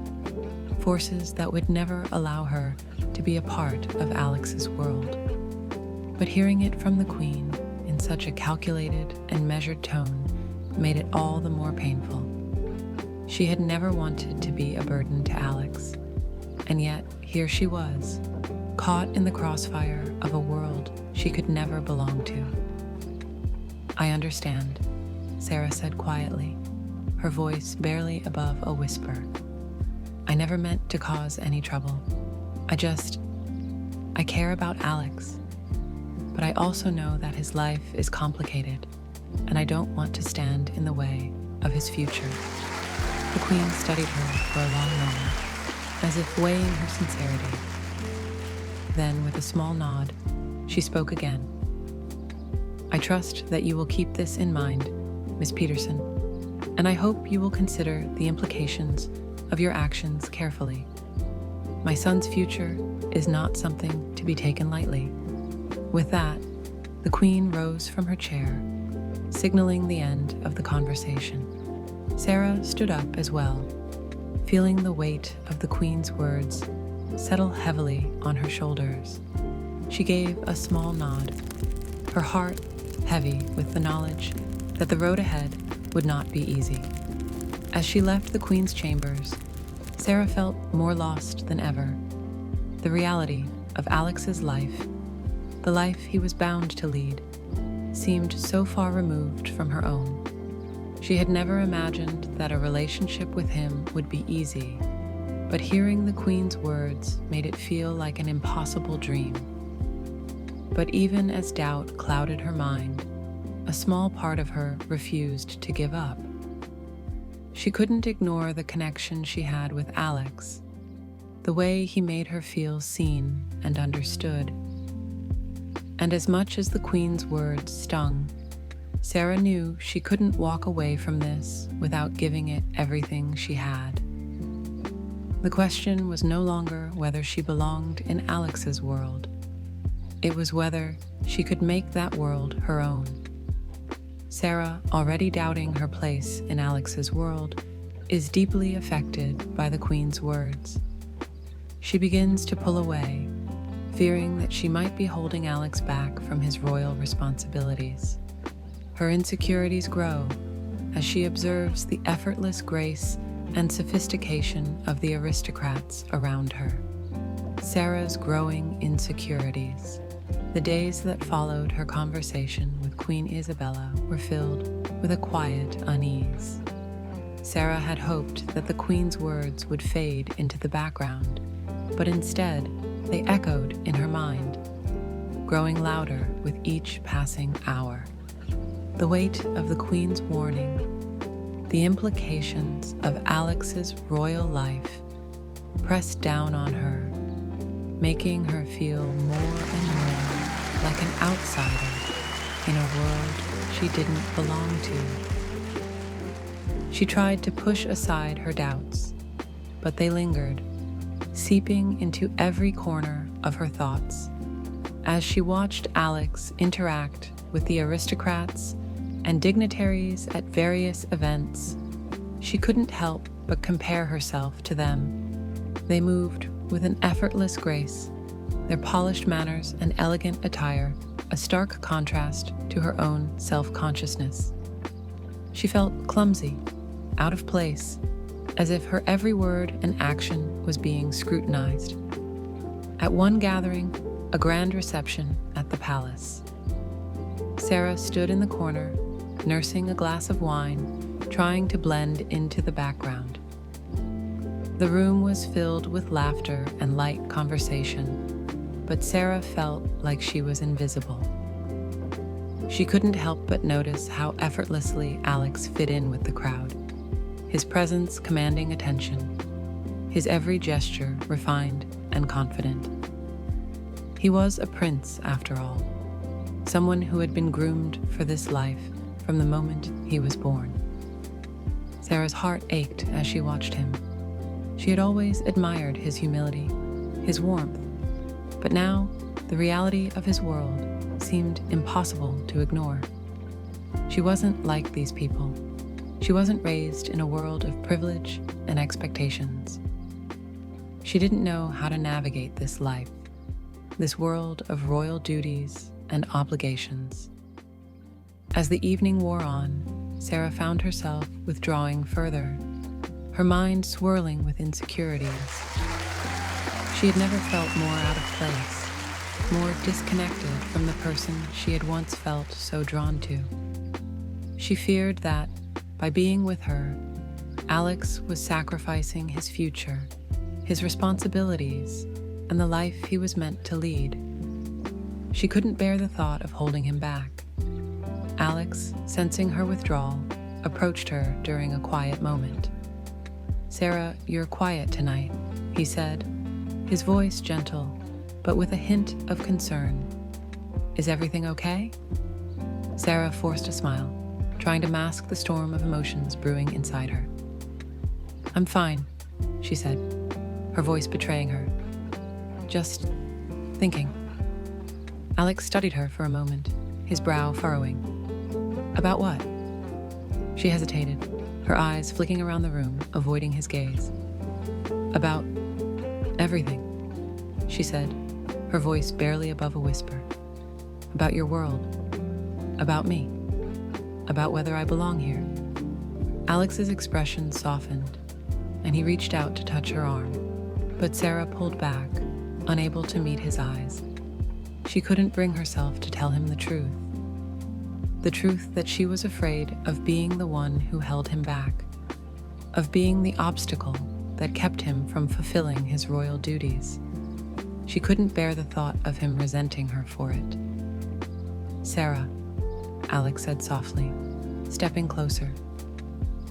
forces that would never allow her to be a part of Alex's world. But hearing it from the Queen in such a calculated and measured tone made it all the more painful. She had never wanted to be a burden to Alex, and yet here she was, caught in the crossfire of a world she could never belong to. "I understand," Sarah said quietly, her voice barely above a whisper. "I never meant to cause any trouble. I care about Alex, but I also know that his life is complicated, and I don't want to stand in the way of his future." The Queen studied her for a long moment, as if weighing her sincerity. Then, with a small nod, she spoke again. "I trust that you will keep this in mind, Miss Peterson, and I hope you will consider the implications of your actions carefully. My son's future is not something to be taken lightly." With that, the Queen rose from her chair, signaling the end of the conversation. Sarah stood up as well, feeling the weight of the Queen's words settle heavily on her shoulders. She gave a small nod, her heart heavy with the knowledge that the road ahead would not be easy. As she left the Queen's chambers, Sarah felt more lost than ever. The reality of Alex's life, the life he was bound to lead, seemed so far removed from her own. She had never imagined that a relationship with him would be easy, but hearing the Queen's words made it feel like an impossible dream. But even as doubt clouded her mind, a small part of her refused to give up. She couldn't ignore the connection she had with Alex, the way he made her feel seen and understood. And as much as the Queen's words stung, Sarah knew she couldn't walk away from this without giving it everything she had. The question was no longer whether she belonged in Alex's world. It was whether she could make that world her own. Sarah, already doubting her place in Alex's world, is deeply affected by the Queen's words. She begins to pull away, fearing that she might be holding Alex back from his royal responsibilities. Her insecurities grow as she observes the effortless grace and sophistication of the aristocrats around her. Sarah's growing insecurities. The days that followed her conversation with Queen Isabella were filled with a quiet unease. Sarah had hoped that the Queen's words would fade into the background, but instead they echoed in her mind, growing louder with each passing hour. The weight of the Queen's warning, the implications of Alex's royal life pressed down on her, making her feel more and more like an outsider in a world she didn't belong to. She tried to push aside her doubts, but they lingered, seeping into every corner of her thoughts. As she watched Alex interact with the aristocrats and dignitaries at various events, She couldn't help but compare herself to them. They moved with an effortless grace, their polished manners and elegant attire a stark contrast to her own self-consciousness. She felt clumsy, out of place, as if her every word and action was being scrutinized. At one gathering, a grand reception at the palace, Sarah stood in the corner, nursing a glass of wine, trying to blend into the background. The room was filled with laughter and light conversation, but Sarah felt like she was invisible. She couldn't help but notice how effortlessly Alex fit in with the crowd, his presence commanding attention, his every gesture refined and confident. He was a prince, after all, someone who had been groomed for this life from the moment he was born. Sarah's heart ached as she watched him. She had always admired his humility, his warmth, but now the reality of his world seemed impossible to ignore. She wasn't like these people. She wasn't raised in a world of privilege and expectations. She didn't know how to navigate this life, this world of royal duties and obligations. As the evening wore on, Sarah found herself withdrawing further, her mind swirling with insecurities. She had never felt more out of place, more disconnected from the person she had once felt so drawn to. She feared that, by being with her, Alex was sacrificing his future, his responsibilities, and the life he was meant to lead. She couldn't bear the thought of holding him back. Alex, sensing her withdrawal, approached her during a quiet moment. "Sarah, you're quiet tonight," he said, his voice gentle, but with a hint of concern. "Is everything okay?" Sarah forced a smile, trying to mask the storm of emotions brewing inside her. "I'm fine," she said, her voice betraying her. "Just thinking." Alex studied her for a moment, his brow furrowing. "About what?" She hesitated, her eyes flicking around the room, avoiding his gaze. "About everything," she said, her voice barely above a whisper. "About your world. About me. About whether I belong here." Alex's expression softened, and he reached out to touch her arm, but Sarah pulled back, unable to meet his eyes. She couldn't bring herself to tell him the truth that she was afraid of being the one who held him back, of being the obstacle that kept him from fulfilling his royal duties. She couldn't bear the thought of him resenting her for it. "Sarah," Alex said softly, stepping closer,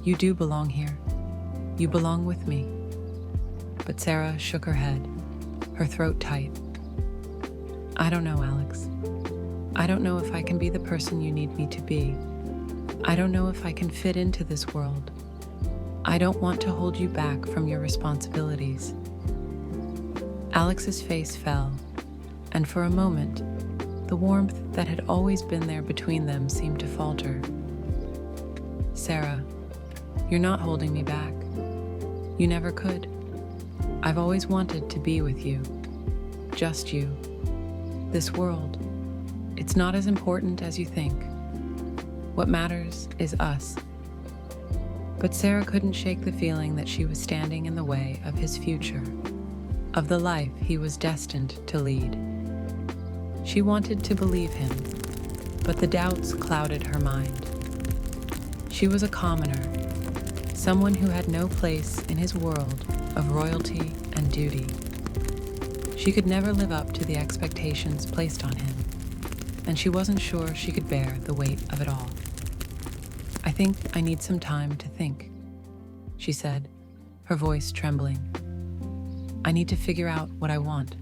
"you do belong here. You belong with me." But Sarah shook her head, her throat tight. "I don't know, Alex. I don't know if I can be the person you need me to be. I don't know if I can fit into this world. I don't want to hold you back from your responsibilities." Alex's face fell, and for a moment, the warmth that had always been there between them seemed to falter. "Sarah, you're not holding me back. You never could. I've always wanted to be with you. Just you. This world, it's not as important as you think. What matters is us." But Sarah couldn't shake the feeling that she was standing in the way of his future, of the life he was destined to lead. She wanted to believe him, but the doubts clouded her mind. She was a commoner, someone who had no place in his world of royalty and duty. She could never live up to the expectations placed on him, and she wasn't sure she could bear the weight of it all. "I think I need some time to think," she said, her voice trembling. "I need to figure out what I want,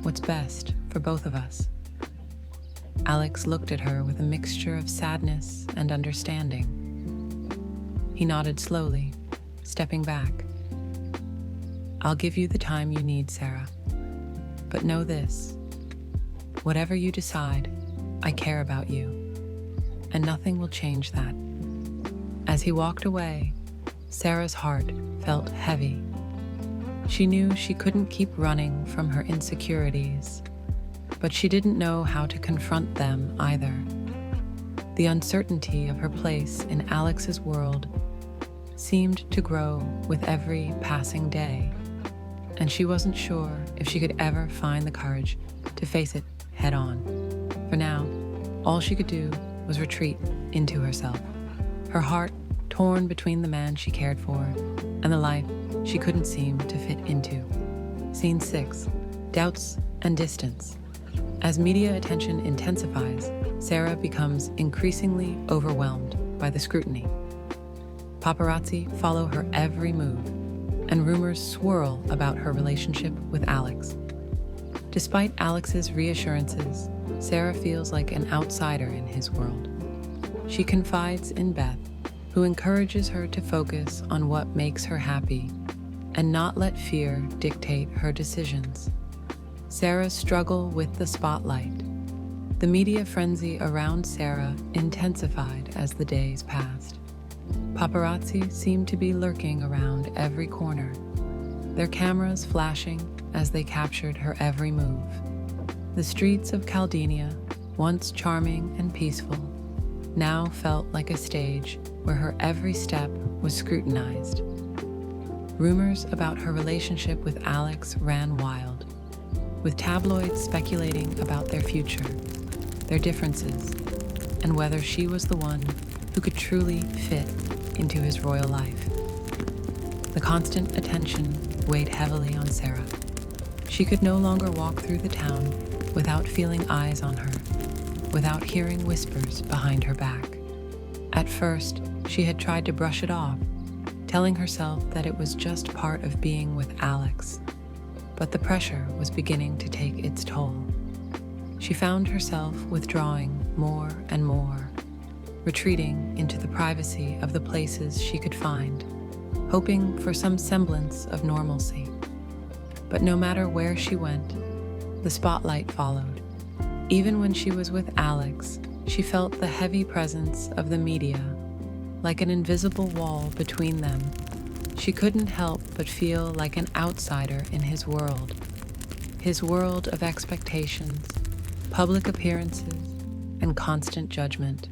what's best for both of us." Alex looked at her with a mixture of sadness and understanding. He nodded slowly, stepping back. "I'll give you the time you need, Sarah. But know this, whatever you decide, I care about you, and nothing will change that." As he walked away, Sarah's heart felt heavy. She knew she couldn't keep running from her insecurities, but she didn't know how to confront them either. The uncertainty of her place in Alex's world seemed to grow with every passing day, and she wasn't sure if she could ever find the courage to face it head on. For now, all she could do was retreat into herself, her heart torn between the man she cared for and the life she couldn't seem to fit into. Scene 6. Doubts and distance. As media attention intensifies, Sarah becomes increasingly overwhelmed by the scrutiny. Paparazzi follow her every move, and rumors swirl about her relationship with Alex. Despite Alex's reassurances, Sarah feels like an outsider in his world. She confides in Beth, who encourages her to focus on what makes her happy and not let fear dictate her decisions. Sarah's struggle with the spotlight. The media frenzy around Sarah intensified as the days passed. Paparazzi seemed to be lurking around every corner, their cameras flashing as they captured her every move. The streets of Caldenia, once charming and peaceful, now felt like a stage where her every step was scrutinized. Rumors about her relationship with Alex ran wild, with tabloids speculating about their future, their differences, and whether she was the one who could truly fit into his royal life. The constant attention weighed heavily on Sarah. She could no longer walk through the town without feeling eyes on her, without hearing whispers behind her back. At first, she had tried to brush it off, telling herself that it was just part of being with Alex. But the pressure was beginning to take its toll. She found herself withdrawing more and more, retreating into the privacy of the places she could find, hoping for some semblance of normalcy. But no matter where she went, the spotlight followed. Even when she was with Alex, she felt the heavy presence of the media, like an invisible wall between them. She couldn't help but feel like an outsider in his world of expectations, public appearances, and constant judgment.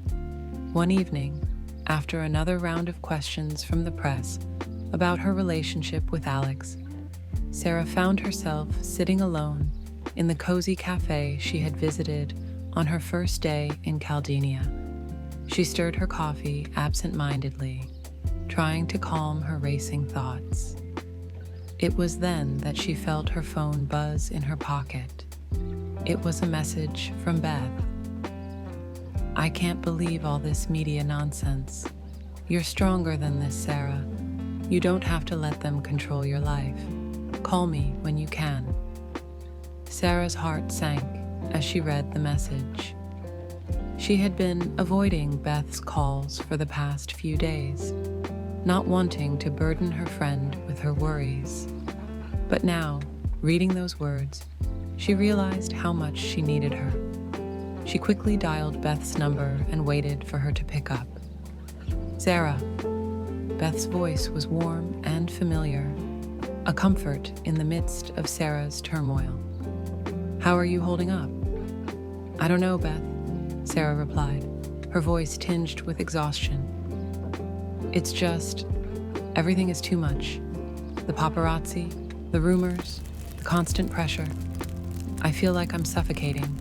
One evening, after another round of questions from the press about her relationship with Alex, Sarah found herself sitting alone in the cozy cafe she had visited on her first day in Caldenia. She stirred her coffee absent-mindedly, trying to calm her racing thoughts. It was then that she felt her phone buzz in her pocket. It was a message from Beth. "I can't believe all this media nonsense. You're stronger than this, Sarah. You don't have to let them control your life. Call me when you can." Sarah's heart sank as she read the message. She had been avoiding Beth's calls for the past few days, not wanting to burden her friend with her worries. But now, reading those words, she realized how much she needed her. She quickly dialed Beth's number and waited for her to pick up. "Sarah." Beth's voice was warm and familiar, a comfort in the midst of Sarah's turmoil. "How are you holding up?" "I don't know, Beth," Sarah replied, her voice tinged with exhaustion. "It's just, everything is too much. The paparazzi, the rumors, the constant pressure. I feel like I'm suffocating.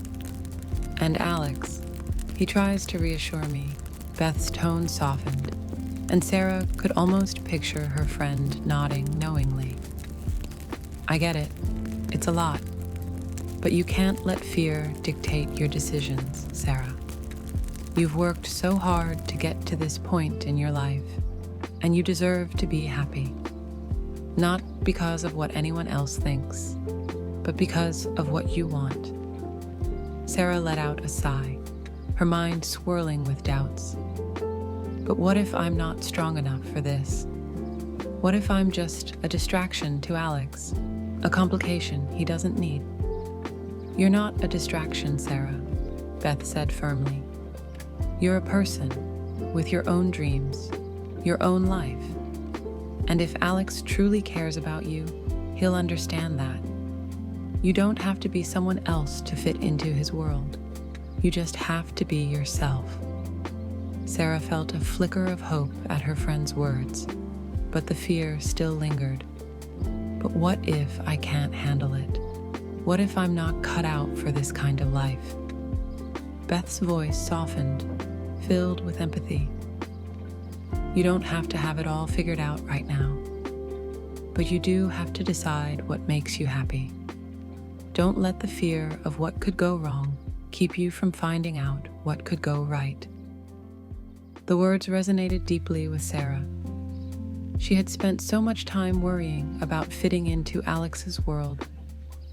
And Alex, he tries to reassure me." Beth's tone softened, and Sarah could almost picture her friend nodding knowingly. "I get it. It's a lot. But you can't let fear dictate your decisions, Sarah. You've worked so hard to get to this point in your life, and you deserve to be happy. Not because of what anyone else thinks, but because of what you want." Sarah let out a sigh, her mind swirling with doubts. But what if I'm not strong enough for this? What if I'm just a distraction to Alex, a complication he doesn't need? "You're not a distraction, Sarah," Beth said firmly. "You're a person with your own dreams, your own life. And if Alex truly cares about you, he'll understand that. You don't have to be someone else to fit into his world. You just have to be yourself. Sarah felt a flicker of hope at her friend's words, but the fear still lingered. But what if I can't handle it? What if I'm not cut out for this kind of life? Beth's voice softened, filled with empathy. You don't have to have it all figured out right now, but you do have to decide what makes you happy. Don't let the fear of what could go wrong keep you from finding out what could go right. The words resonated deeply with Sarah. She had spent so much time worrying about fitting into Alex's world,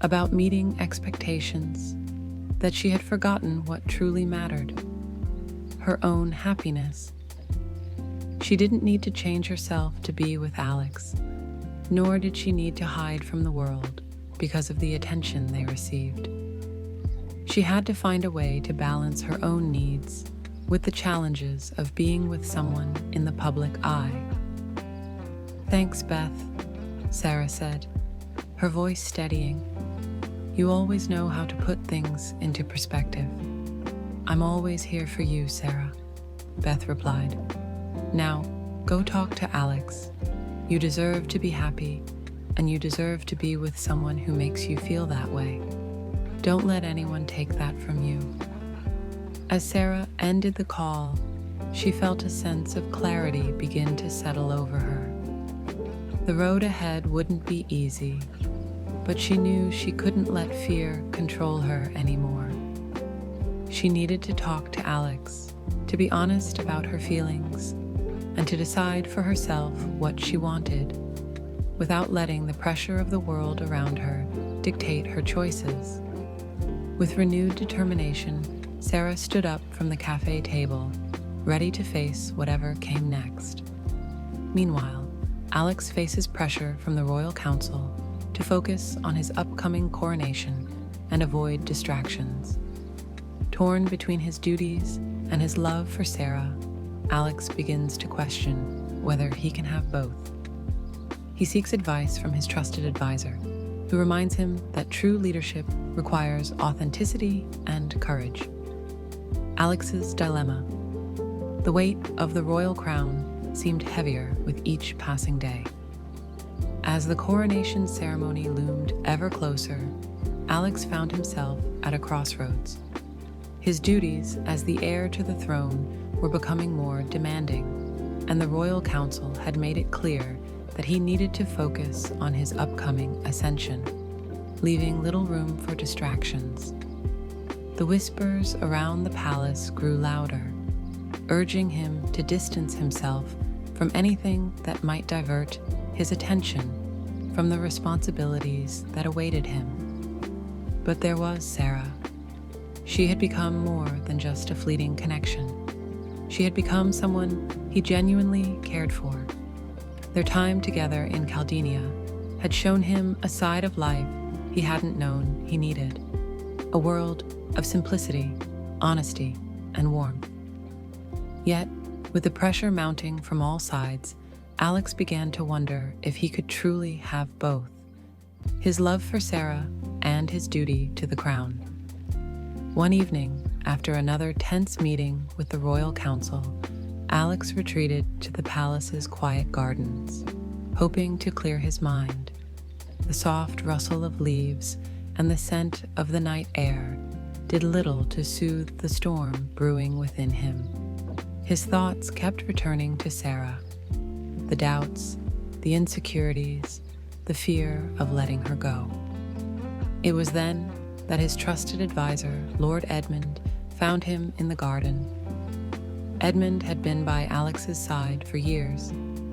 about meeting expectations, that she had forgotten what truly mattered: her own happiness. She didn't need to change herself to be with Alex, nor did she need to hide from the world because of the attention they received. She had to find a way to balance her own needs with the challenges of being with someone in the public eye. "Thanks, Beth," Sarah said, her voice steadying. "You always know how to put things into perspective." "I'm always here for you, Sarah," Beth replied. "Now, go talk to Alex. You deserve to be happy, and you deserve to be with someone who makes you feel that way. Don't let anyone take that from you." As Sarah ended the call, she felt a sense of clarity begin to settle over her. The road ahead wouldn't be easy, but she knew she couldn't let fear control her anymore. She needed to talk to Alex, to be honest about her feelings, and to decide for herself what she wanted, without letting the pressure of the world around her dictate her choices. With renewed determination, Sarah stood up from the cafe table, ready to face whatever came next. Meanwhile, Alex faces pressure from the Royal Council to focus on his upcoming coronation and avoid distractions. Torn between his duties and his love for Sarah, Alex begins to question whether he can have both. He seeks advice from his trusted advisor, who reminds him that true leadership requires authenticity and courage. Alex's dilemma. The weight of the royal crown seemed heavier with each passing day. As the coronation ceremony loomed ever closer, Alex found himself at a crossroads. His duties as the heir to the throne were becoming more demanding, and the Royal Council had made it clear that he needed to focus on his upcoming ascension, leaving little room for distractions. The whispers around the palace grew louder, urging him to distance himself from anything that might divert his attention from the responsibilities that awaited him. But there was Sarah. She had become more than just a fleeting connection. She had become someone he genuinely cared for. Their time together in Caldenia had shown him a side of life he hadn't known he needed, a world of simplicity, honesty, and warmth. Yet, with the pressure mounting from all sides, Alex began to wonder if he could truly have both: his love for Sarah and his duty to the crown. One evening, after another tense meeting with the Royal Council, Alex retreated to the palace's quiet gardens, hoping to clear his mind. The soft rustle of leaves and the scent of the night air did little to soothe the storm brewing within him. His thoughts kept returning to Sarah, the doubts, the insecurities, the fear of letting her go. It was then that his trusted advisor, Lord Edmund, found him in the garden. Edmund had been by Alex's side for years,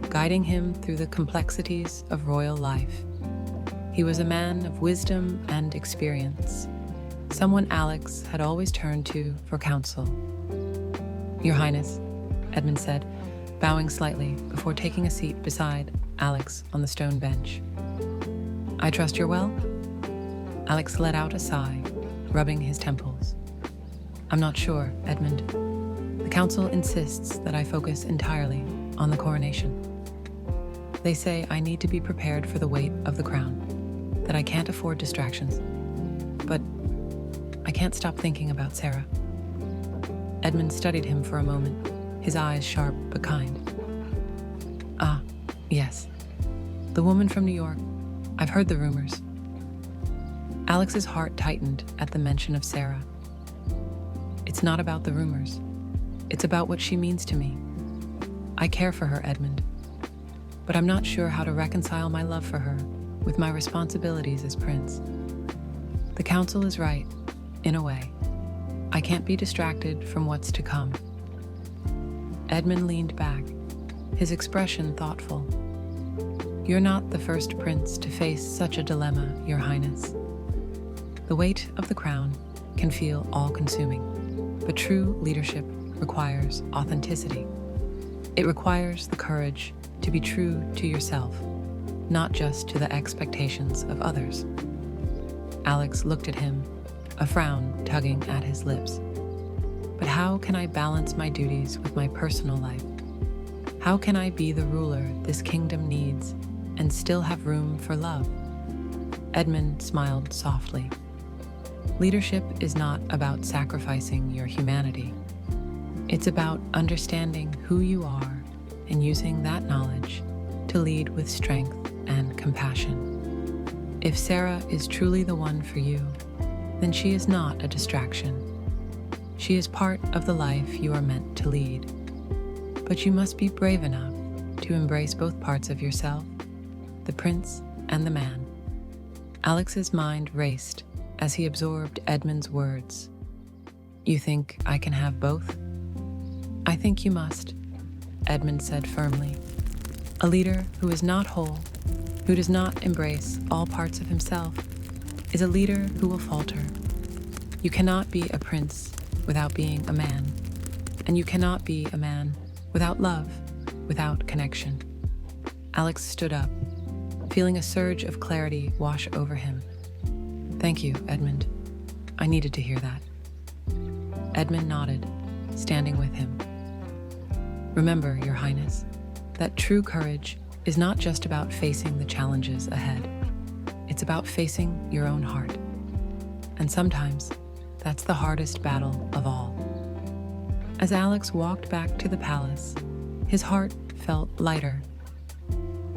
guiding him through the complexities of royal life. He was a man of wisdom and experience, someone Alex had always turned to for counsel. "Your Highness," Edmund said, bowing slightly before taking a seat beside Alex on the stone bench. "I trust you're well?" Alex let out a sigh, rubbing his temples. "I'm not sure, Edmund. The council insists that I focus entirely on the coronation." They say I need to be prepared for the weight of the crown, that I can't afford distractions. But I can't stop thinking about Sarah. Edmund studied him for a moment, his eyes sharp but kind. Ah, yes. The woman from New York. I've heard the rumors. Alex's heart tightened at the mention of Sarah. It's not about the rumors. It's about what she means to me. I care for her, Edmund. But I'm not sure how to reconcile my love for her with my responsibilities as prince. The council is right, in a way. I can't be distracted from what's to come. Edmund leaned back, his expression thoughtful. You're not the first prince to face such a dilemma, Your Highness. The weight of the crown can feel all-consuming, but true leadership requires authenticity. It requires the courage to be true to yourself, not just to the expectations of others. Alex looked at him, a frown tugging at his lips. But how can I balance my duties with my personal life? How can I be the ruler this kingdom needs and still have room for love? Edmund smiled softly. Leadership is not about sacrificing your humanity. It's about understanding who you are and using that knowledge to lead with strength and compassion. If Sarah is truly the one for you, then she is not a distraction. She is part of the life you are meant to lead. But you must be brave enough to embrace both parts of yourself, the prince and the man. Alex's mind raced as he absorbed Edmund's words. You think I can have both? I think you must, Edmund said firmly. A leader who is not whole, who does not embrace all parts of himself, is a leader who will falter. You cannot be a prince without being a man, and you cannot be a man without love, without connection. Alex stood up, feeling a surge of clarity wash over him. Thank you, Edmund. I needed to hear that. Edmund nodded, standing with him. Remember, Your Highness, that true courage is not just about facing the challenges ahead. It's about facing your own heart. And sometimes, that's the hardest battle of all. As Alex walked back to the palace, his heart felt lighter.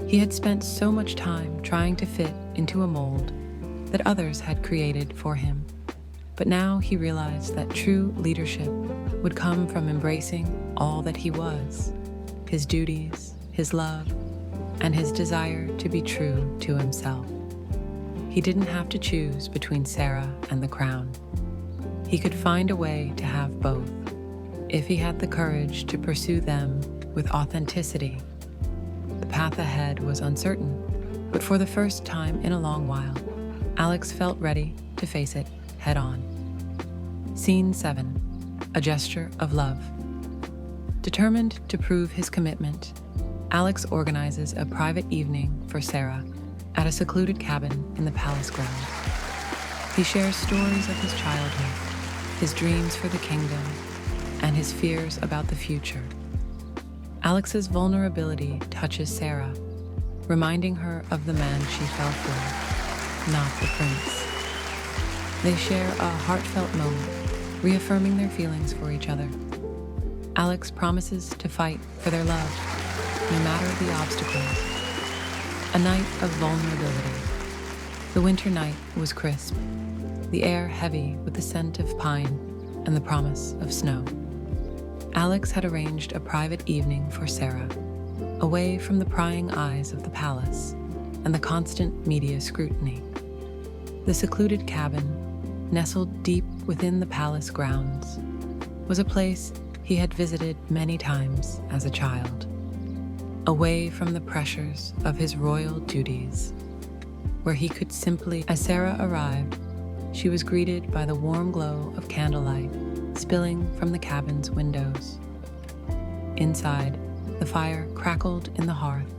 He had spent so much time trying to fit into a mold that others had created for him. But now he realized that true leadership would come from embracing all that he was, his duties, his love, and his desire to be true to himself. He didn't have to choose between Sarah and the crown. He could find a way to have both, if he had the courage to pursue them with authenticity. The path ahead was uncertain, but for the first time in a long while, Alex felt ready to face it head on. Scene 7, a gesture of love. Determined to prove his commitment, Alex organizes a private evening for Sarah at a secluded cabin in the palace grounds. He shares stories of his childhood, his dreams for the kingdom, and his fears about the future. Alex's vulnerability touches Sarah, reminding her of the man she fell for, not the prince. They share a heartfelt moment, reaffirming their feelings for each other. Alex promises to fight for their love, no matter the obstacles. A night of vulnerability. The winter night was crisp, the air heavy with the scent of pine and the promise of snow. Alex had arranged a private evening for Sarah, away from the prying eyes of the palace and the constant media scrutiny. The secluded cabin, nestled deep within the palace grounds, was a place he had visited many times as a child, away from the pressures of his royal duties, where he could simply. As Sarah arrived, she was greeted by the warm glow of candlelight spilling from the cabin's windows. Inside, the fire crackled in the hearth,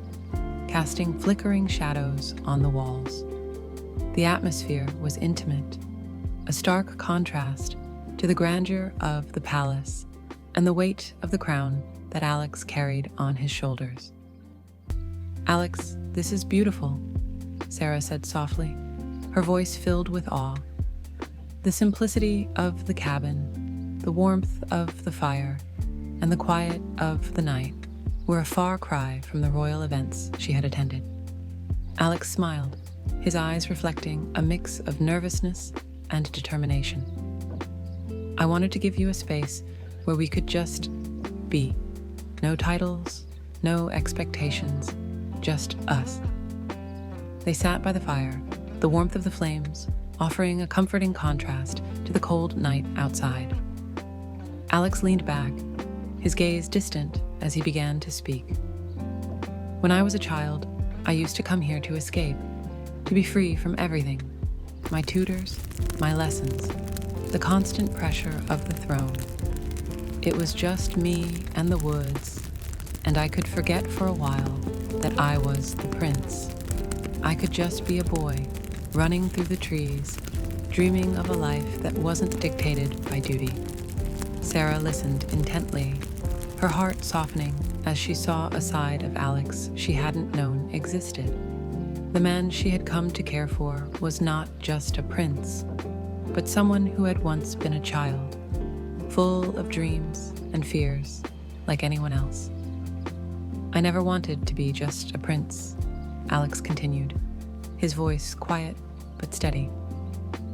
casting flickering shadows on the walls. The atmosphere was intimate, a stark contrast to the grandeur of the palace and the weight of the crown that Alex carried on his shoulders. "Alex, this is beautiful," Sarah said softly, her voice filled with awe. The simplicity of the cabin, the warmth of the fire, and the quiet of the night were a far cry from the royal events she had attended. Alex smiled, his eyes reflecting a mix of nervousness and determination. "I wanted to give you a space where we could just be. No titles, no expectations, just us." They sat by the fire, the warmth of the flames offering a comforting contrast to the cold night outside. Alex leaned back, his gaze distant as he began to speak. "When I was a child, I used to come here to escape, to be free from everything. My tutors, my lessons, the constant pressure of the throne. It was just me and the woods, and I could forget for a while that I was the prince. I could just be a boy, running through the trees, dreaming of a life that wasn't dictated by duty." Sarah listened intently, her heart softening as she saw a side of Alex she hadn't known existed. The man she had come to care for was not just a prince, but someone who had once been a child, full of dreams and fears like anyone else. "I never wanted to be just a prince," Alex continued, his voice quiet but steady.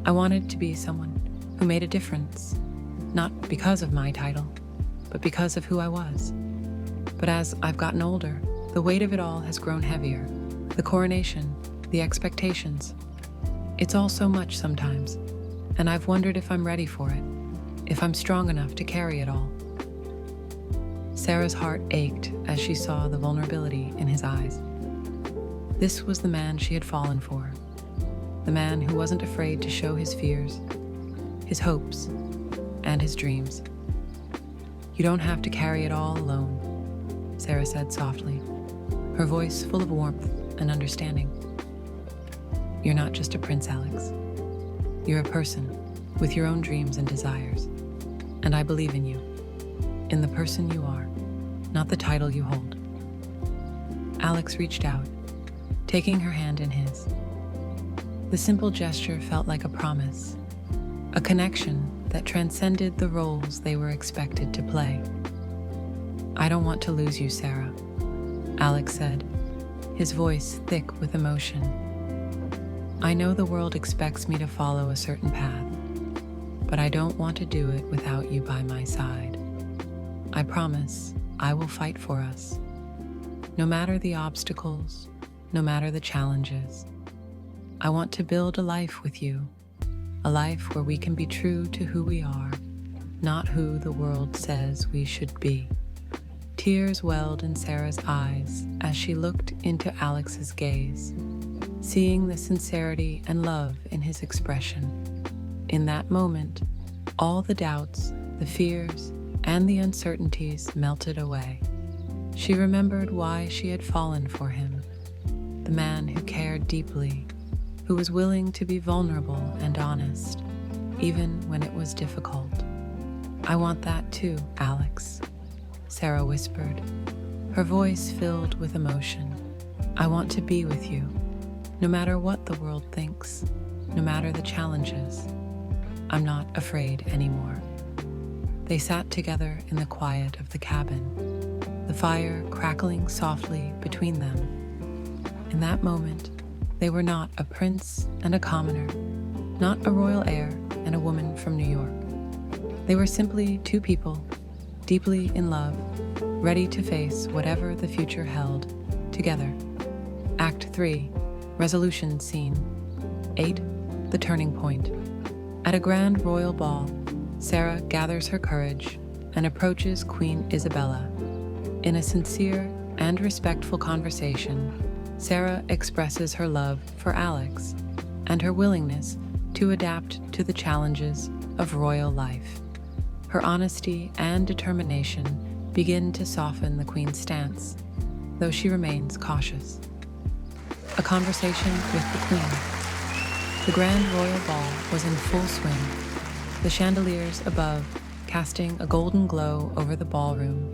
"I wanted to be someone who made a difference, not because of my title, but because of who I was. But as I've gotten older, the weight of it all has grown heavier. The coronation, the expectations. It's all so much sometimes, and I've wondered if I'm ready for it, if I'm strong enough to carry it all." Sarah's heart ached as she saw the vulnerability in his eyes. This was the man she had fallen for, the man who wasn't afraid to show his fears, his hopes, and his dreams. "You don't have to carry it all alone," Sarah said softly, her voice full of warmth and understanding. "You're not just a prince, Alex. You're a person with your own dreams and desires, and I believe in you, in the person you are, not the title you hold." Alex reached out, taking her hand in his. The simple gesture felt like a promise, a connection that transcended the roles they were expected to play. "I don't want to lose you, Sarah," Alex said, his voice thick with emotion. "I know the world expects me to follow a certain path, but I don't want to do it without you by my side. I promise I will fight for us, no matter the obstacles, no matter the challenges. I want to build a life with you, a life where we can be true to who we are, not who the world says we should be." Tears welled in Sarah's eyes as she looked into Alex's gaze, seeing the sincerity and love in his expression. In that moment, all the doubts, the fears, and the uncertainties melted away. She remembered why she had fallen for him, the man who cared deeply, who was willing to be vulnerable and honest, even when it was difficult. "I want that too, Alex," Sarah whispered, her voice filled with emotion. "I want to be with you, no matter what the world thinks, no matter the challenges. I'm not afraid anymore." They sat together in the quiet of the cabin, the fire crackling softly between them. In that moment, they were not a prince and a commoner, not a royal heir and a woman from New York. They were simply two people, deeply in love, ready to face whatever the future held, together. Act 3, Resolution Scene. 8, The Turning Point. At a grand royal ball, Sarah gathers her courage and approaches Queen Isabella. In a sincere and respectful conversation, Sarah expresses her love for Alex and her willingness to adapt to the challenges of royal life. Her honesty and determination begin to soften the Queen's stance, though she remains cautious. A conversation with the Queen. The grand royal ball was in full swing, the chandeliers above casting a golden glow over the ballroom.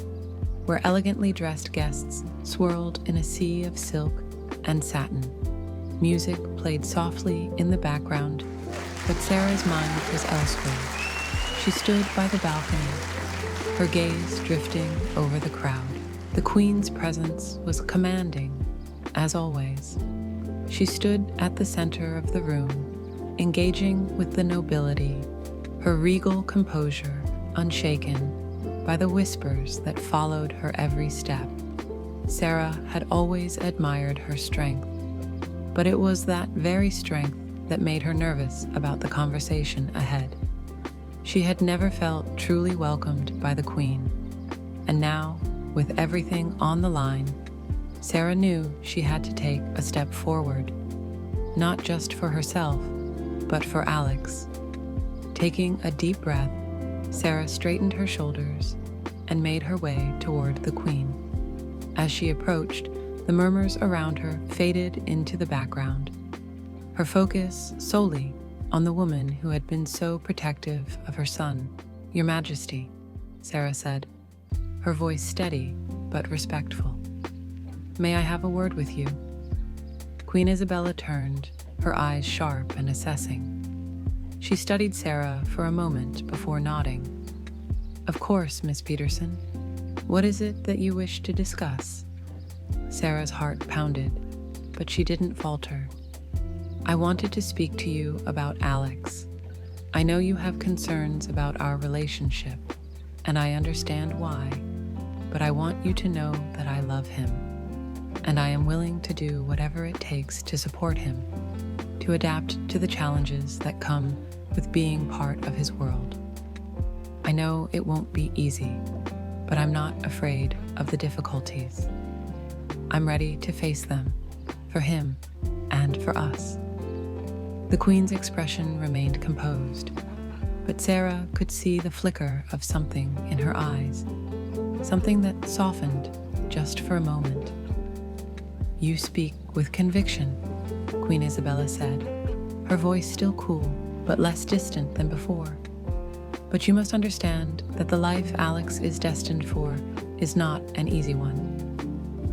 where elegantly dressed guests swirled in a sea of silk and satin. Music played softly in the background, but Sarah's mind was elsewhere. She stood by the balcony, her gaze drifting over the crowd. The Queen's presence was commanding, as always. She stood at the center of the room, engaging with the nobility, her regal composure unshaken by the whispers that followed her every step. Sarah had always admired her strength, but it was that very strength that made her nervous about the conversation ahead. She had never felt truly welcomed by the Queen, and now, with everything on the line, Sarah knew she had to take a step forward, not just for herself, but for Alex. Taking a deep breath, Sarah straightened her shoulders and made her way toward the Queen. As she approached, the murmurs around her faded into the background, her focus solely on the woman who had been so protective of her son. "Your Majesty," Sarah said, her voice steady but respectful. "May I have a word with you?" Queen Isabella turned, her eyes sharp and assessing. She studied Sarah for a moment before nodding. "Of course, Miss Peterson. What is it that you wish to discuss?" Sarah's heart pounded, but she didn't falter. "I wanted to speak to you about Alex. I know you have concerns about our relationship, and I understand why, but I want you to know that I love him, and I am willing to do whatever it takes to support him, to adapt to the challenges that come with being part of his world. I know it won't be easy, but I'm not afraid of the difficulties. I'm ready to face them, for him and for us." The Queen's expression remained composed, but Sarah could see the flicker of something in her eyes, something that softened just for a moment. "You speak with conviction," Queen Isabella said, her voice still cool but less distant than before. "But you must understand that the life Alex is destined for is not an easy one.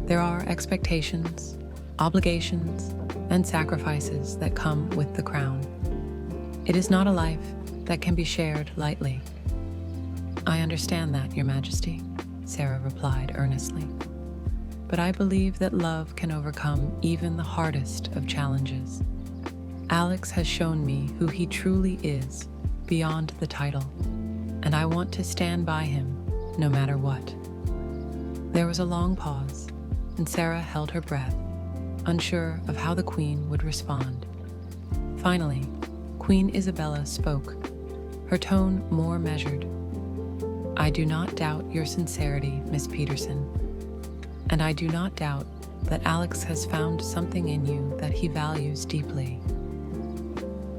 There are expectations, obligations, and sacrifices that come with the crown. It is not a life that can be shared lightly." "I understand that, Your Majesty," Sarah replied earnestly. "But I believe that love can overcome even the hardest of challenges. Alex has shown me who he truly is beyond the title, and I want to stand by him no matter what." There was a long pause, and Sarah held her breath, unsure of how the Queen would respond. Finally, Queen Isabella spoke, her tone more measured. "I do not doubt your sincerity, Miss Peterson, and I do not doubt that Alex has found something in you that he values deeply.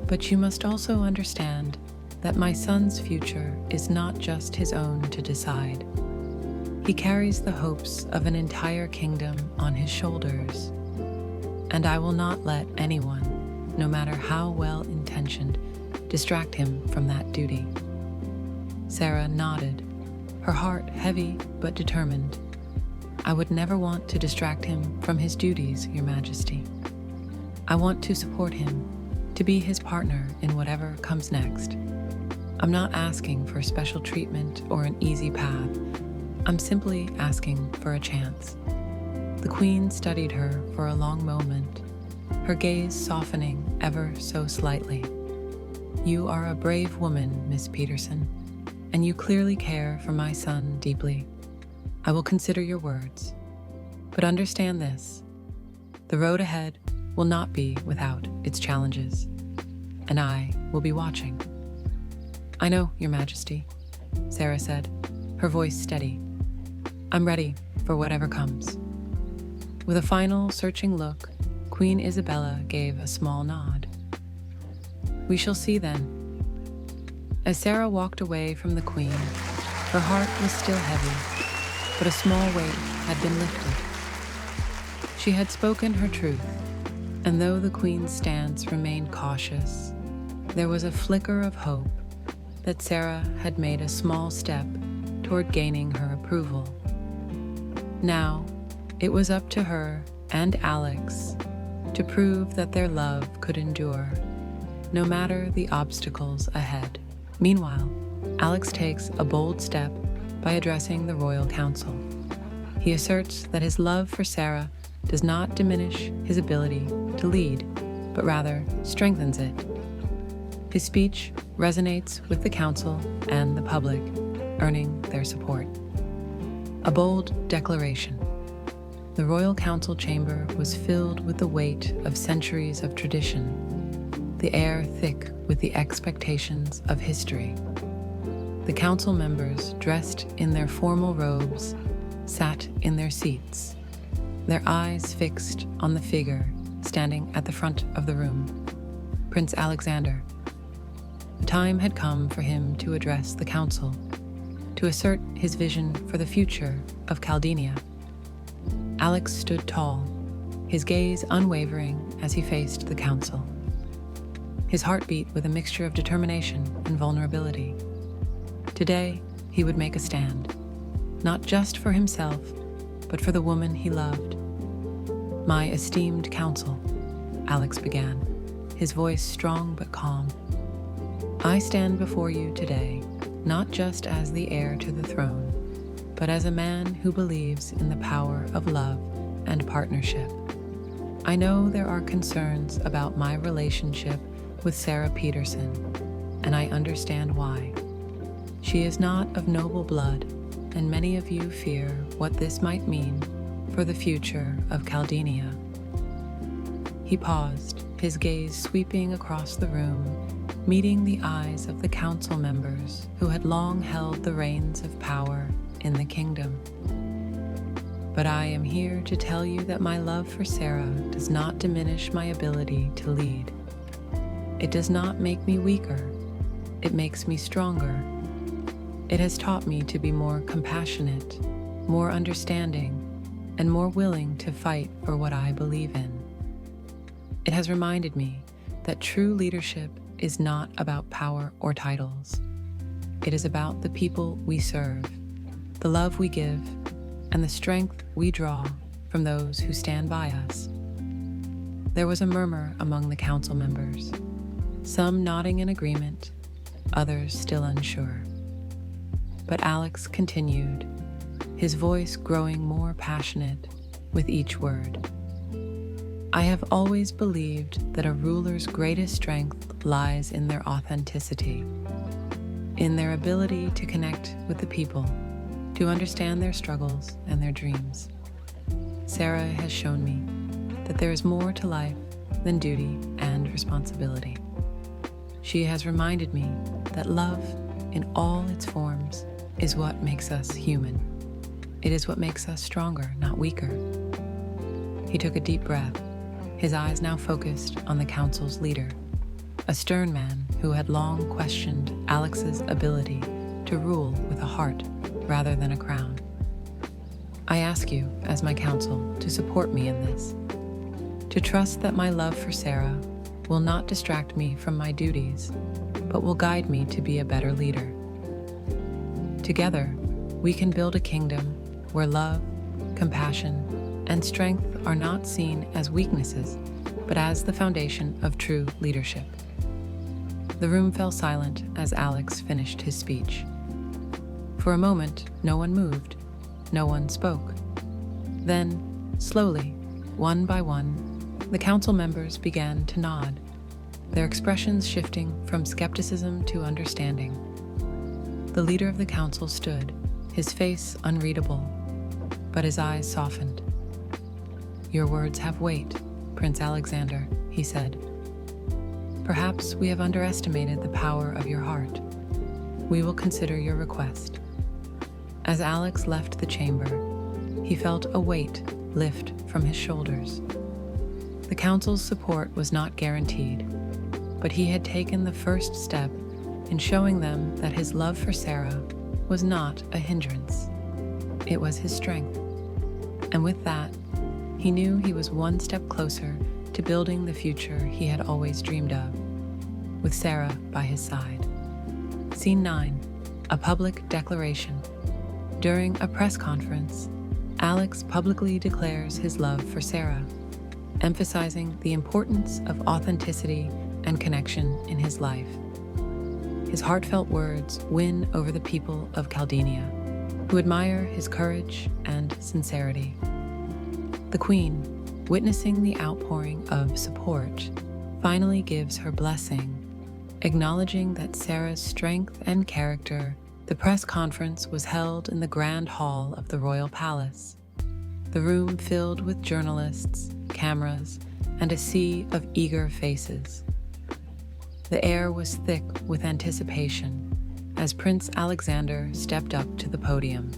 But you must also understand that my son's future is not just his own to decide. He carries the hopes of an entire kingdom on his shoulders, and I will not let anyone, no matter how well-intentioned, distract him from that duty." Sarah nodded, her heart heavy but determined. "I would never want to distract him from his duties, Your Majesty. I want to support him, to be his partner in whatever comes next. I'm not asking for special treatment or an easy path. I'm simply asking for a chance." The Queen studied her for a long moment, her gaze softening ever so slightly. "You are a brave woman, Miss Peterson, and you clearly care for my son deeply. I will consider your words. But understand this: the road ahead will not be without its challenges, and I will be watching." "I know, Your Majesty," Sarah said, her voice steady. "I'm ready for whatever comes." With a final searching look, Queen Isabella gave a small nod. "We shall see then." As Sarah walked away from the Queen, her heart was still heavy, but a small weight had been lifted. She had spoken her truth, and though the Queen's stance remained cautious, there was a flicker of hope that Sarah had made a small step toward gaining her approval. Now, it was up to her and Alex to prove that their love could endure, no matter the obstacles ahead. Meanwhile, Alex takes a bold step by addressing the Royal Council. He asserts that his love for Sarah does not diminish his ability to lead, but rather strengthens it. His speech resonates with the council and the public, earning their support. A bold declaration. The Royal Council chamber was filled with the weight of centuries of tradition, the air thick with the expectations of history. The council members, dressed in their formal robes, sat in their seats, their eyes fixed on the figure standing at the front of the room, Prince Alexander. The time had come for him to address the council, to assert his vision for the future of Caldenia. Alex stood tall, his gaze unwavering as he faced the council. His heart beat with a mixture of determination and vulnerability. Today, he would make a stand, not just for himself, but for the woman he loved. "My esteemed council," Alex began, his voice strong but calm. "I stand before you today, not just as the heir to the throne, but as a man who believes in the power of love and partnership. I know there are concerns about my relationship with Sarah Peterson, and I understand why. She is not of noble blood, and many of you fear what this might mean for the future of Caldenia." He paused, his gaze sweeping across the room, meeting the eyes of the council members who had long held the reins of power in the kingdom. "But I am here to tell you that my love for Sarah does not diminish my ability to lead. It does not make me weaker, it makes me stronger. It has taught me to be more compassionate, more understanding, and more willing to fight for what I believe in. It has reminded me that true leadership is not about power or titles. It is about the people we serve, the love we give, and the strength we draw from those who stand by us." There was a murmur among the council members, some nodding in agreement, others still unsure. But Alex continued, his voice growing more passionate with each word. "I have always believed that a ruler's greatest strength lies in their authenticity, in their ability to connect with the people, to understand their struggles and their dreams. Sarah has shown me that there is more to life than duty and responsibility. She has reminded me that love, in all its forms, is what makes us human. It is what makes us stronger, not weaker." He took a deep breath, his eyes now focused on the council's leader, a stern man who had long questioned Alex's ability to rule with a heart rather than a crown. "I ask you, as my council, to support me in this, to trust that my love for Sarah will not distract me from my duties, but will guide me to be a better leader. Together, we can build a kingdom where love, compassion, and strength are not seen as weaknesses, but as the foundation of true leadership." The room fell silent as Alex finished his speech. For a moment, no one moved, no one spoke. Then, slowly, one by one, the council members began to nod, their expressions shifting from skepticism to understanding. The leader of the council stood, his face unreadable, but his eyes softened. "Your words have weight, Prince Alexander," he said. "Perhaps we have underestimated the power of your heart. We will consider your request." As Alex left the chamber, he felt a weight lift from his shoulders. The council's support was not guaranteed, but he had taken the first step in showing them that his love for Sarah was not a hindrance. It was his strength. And with that, he knew he was one step closer to building the future he had always dreamed of, with Sarah by his side. Scene 9, a public declaration. During a press conference, Alex publicly declares his love for Sarah, emphasizing the importance of authenticity and connection in his life. His heartfelt words win over the people of Caldenia, who admire his courage and sincerity. The Queen, witnessing the outpouring of support, finally gives her blessing, acknowledging that Sarah's strength and character. The press conference was held in the Grand Hall of the Royal Palace, the room filled with journalists, cameras, and a sea of eager faces. The air was thick with anticipation as Prince Alexander stepped up to the podium.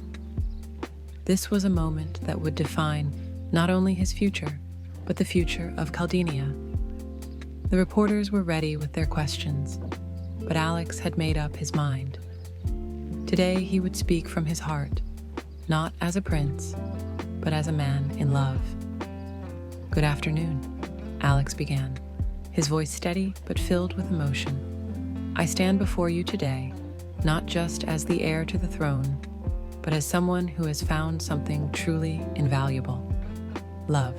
This was a moment that would define not only his future, but the future of Caldenia. The reporters were ready with their questions, but Alex had made up his mind. Today he would speak from his heart, not as a prince, but as a man in love. "Good afternoon," Alex began, his voice steady but filled with emotion. "I stand before you today, not just as the heir to the throne, but as someone who has found something truly invaluable: love.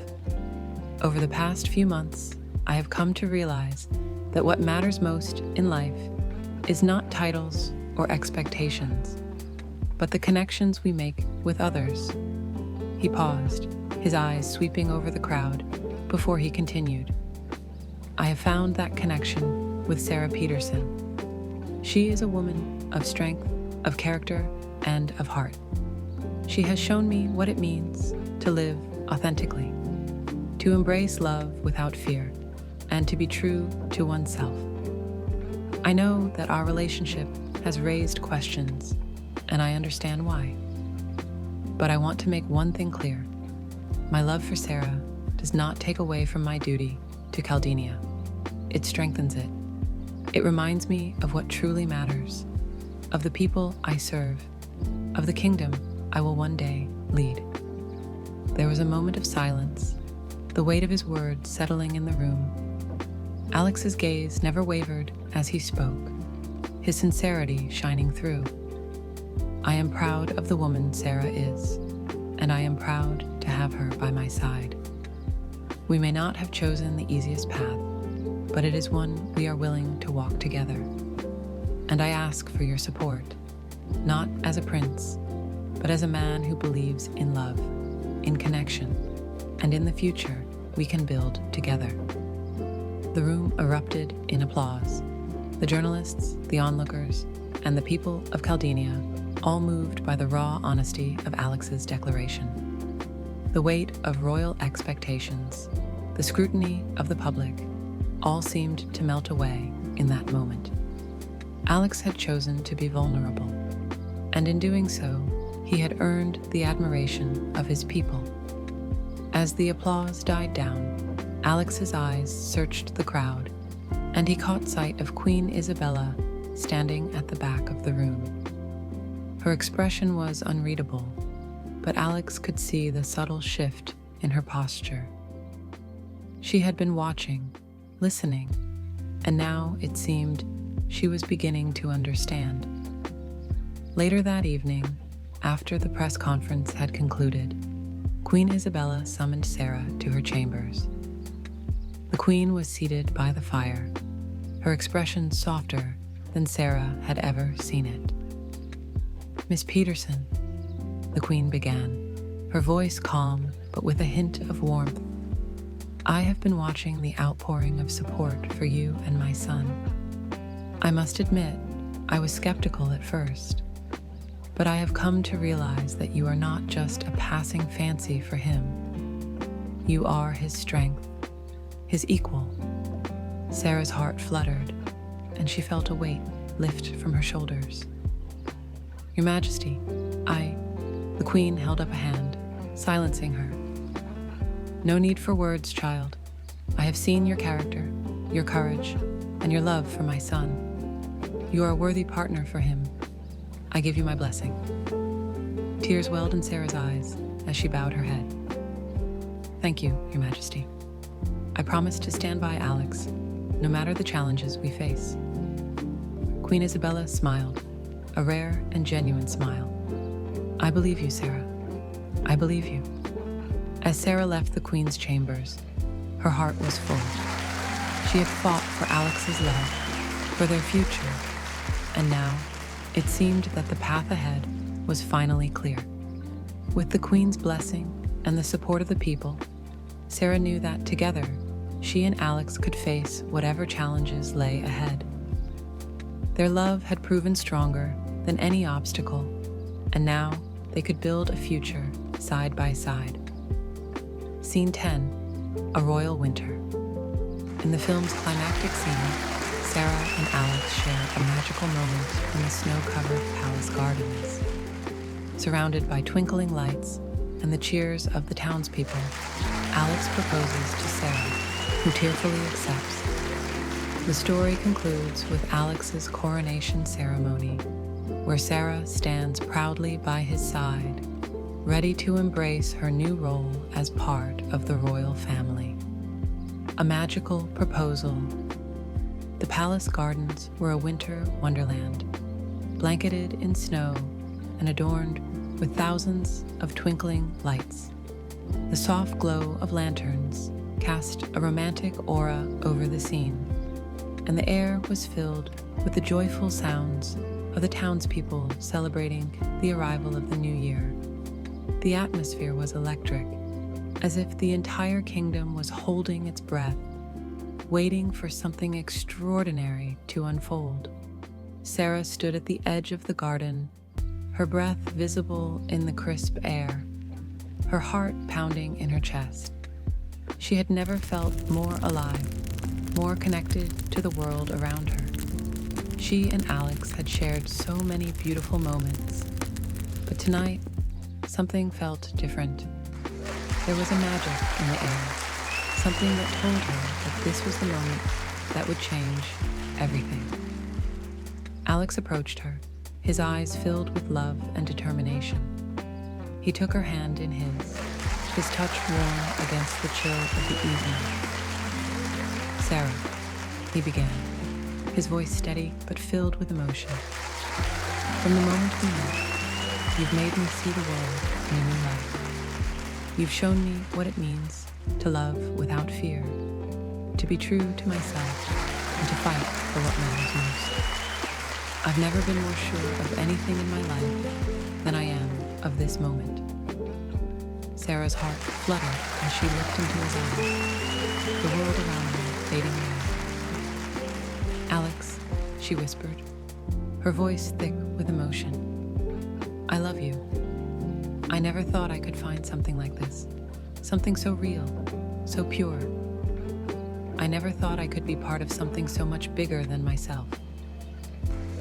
Over the past few months, I have come to realize that what matters most in life is not titles or expectations, but the connections we make with others." He paused, his eyes sweeping over the crowd, before he continued. "I have found that connection with Sarah Peterson. She is a woman of strength, of character, and of heart. She has shown me what it means to live authentically, to embrace love without fear, and to be true to oneself. I know that our relationship has raised questions, and I understand why. But I want to make one thing clear. My love for Sarah does not take away from my duty to Caldenia. It strengthens it. It reminds me of what truly matters, of the people I serve, of the kingdom I will one day lead." There was a moment of silence, the weight of his words settling in the room. Alex's gaze never wavered as he spoke, his sincerity shining through. "I am proud of the woman Sarah is, and I am proud to have her by my side. We may not have chosen the easiest path, but it is one we are willing to walk together. And I ask for your support, not as a prince, but as a man who believes in love, in connection, and in the future we can build together." The room erupted in applause. The journalists, the onlookers, and the people of Caldenia, all moved by the raw honesty of Alex's declaration. The weight of royal expectations, the scrutiny of the public, all seemed to melt away in that moment. Alex had chosen to be vulnerable, and in doing so, he had earned the admiration of his people. As the applause died down, Alex's eyes searched the crowd, and he caught sight of Queen Isabella standing at the back of the room. Her expression was unreadable, but Alex could see the subtle shift in her posture. She had been watching, listening, and now it seemed she was beginning to understand. Later that evening, after the press conference had concluded, Queen Isabella summoned Sarah to her chambers. The Queen was seated by the fire, her expression softer than Sarah had ever seen it. "Miss Peterson," the Queen began, her voice calm but with a hint of warmth, "I have been watching the outpouring of support for you and my son. I must admit, I was skeptical at first, but I have come to realize that you are not just a passing fancy for him. You are his strength, his equal." Sarah's heart fluttered, and she felt a weight lift from her shoulders. "Your Majesty, the Queen held up a hand, silencing her. "No need for words, child. I have seen your character, your courage, and your love for my son. You are a worthy partner for him. I give you my blessing." Tears welled in Sarah's eyes as she bowed her head. "Thank you, Your Majesty. I promise to stand by Alex, no matter the challenges we face." Queen Isabella smiled, a rare and genuine smile. "I believe you, Sarah. I believe you. As Sarah left the Queen's chambers, her heart was full. She had fought for Alex's love, for their future, and now it seemed that the path ahead was finally clear. With the Queen's blessing and the support of the people, Sarah knew that together, she and Alex could face whatever challenges lay ahead. Their love had proven stronger than any obstacle, and now they could build a future side by side. Scene 10, A Royal Winter. In the film's climactic scene, Sarah and Alex share a magical moment in the snow-covered palace gardens. Surrounded by twinkling lights and the cheers of the townspeople, Alex proposes to Sarah, who tearfully accepts. The story concludes with Alex's coronation ceremony, where Sarah stands proudly by his side, ready to embrace her new role as part of the royal family. A magical proposal. The palace gardens were a winter wonderland, blanketed in snow and adorned with thousands of twinkling lights. The soft glow of lanterns cast a romantic aura over the scene, and the air was filled with the joyful sounds of the townspeople celebrating the arrival of the new year. The atmosphere was electric, as if the entire kingdom was holding its breath, waiting for something extraordinary to unfold. Sarah stood at the edge of the garden, her breath visible in the crisp air, her heart pounding in her chest. She had never felt more alive, more connected to the world around her. She and Alex had shared so many beautiful moments, but tonight, something felt different. There was a magic in the air, something that told her that this was the moment that would change everything. Alex approached her, his eyes filled with love and determination. He took her hand in his touch warm against the chill of the evening. Sarah, he began, his voice steady but filled with emotion. From the moment we met, you've made me see the world in a new light. You've shown me what it means to love without fear, to be true to myself, and to fight for what matters most. I've never been more sure of anything in my life than I am of this moment. Sarah's heart fluttered as she looked into his eyes, the world around her fading away. Alex, she whispered, her voice thick with emotion. I love you. I never thought I could find something like this, something so real, so pure. I never thought I could be part of something so much bigger than myself.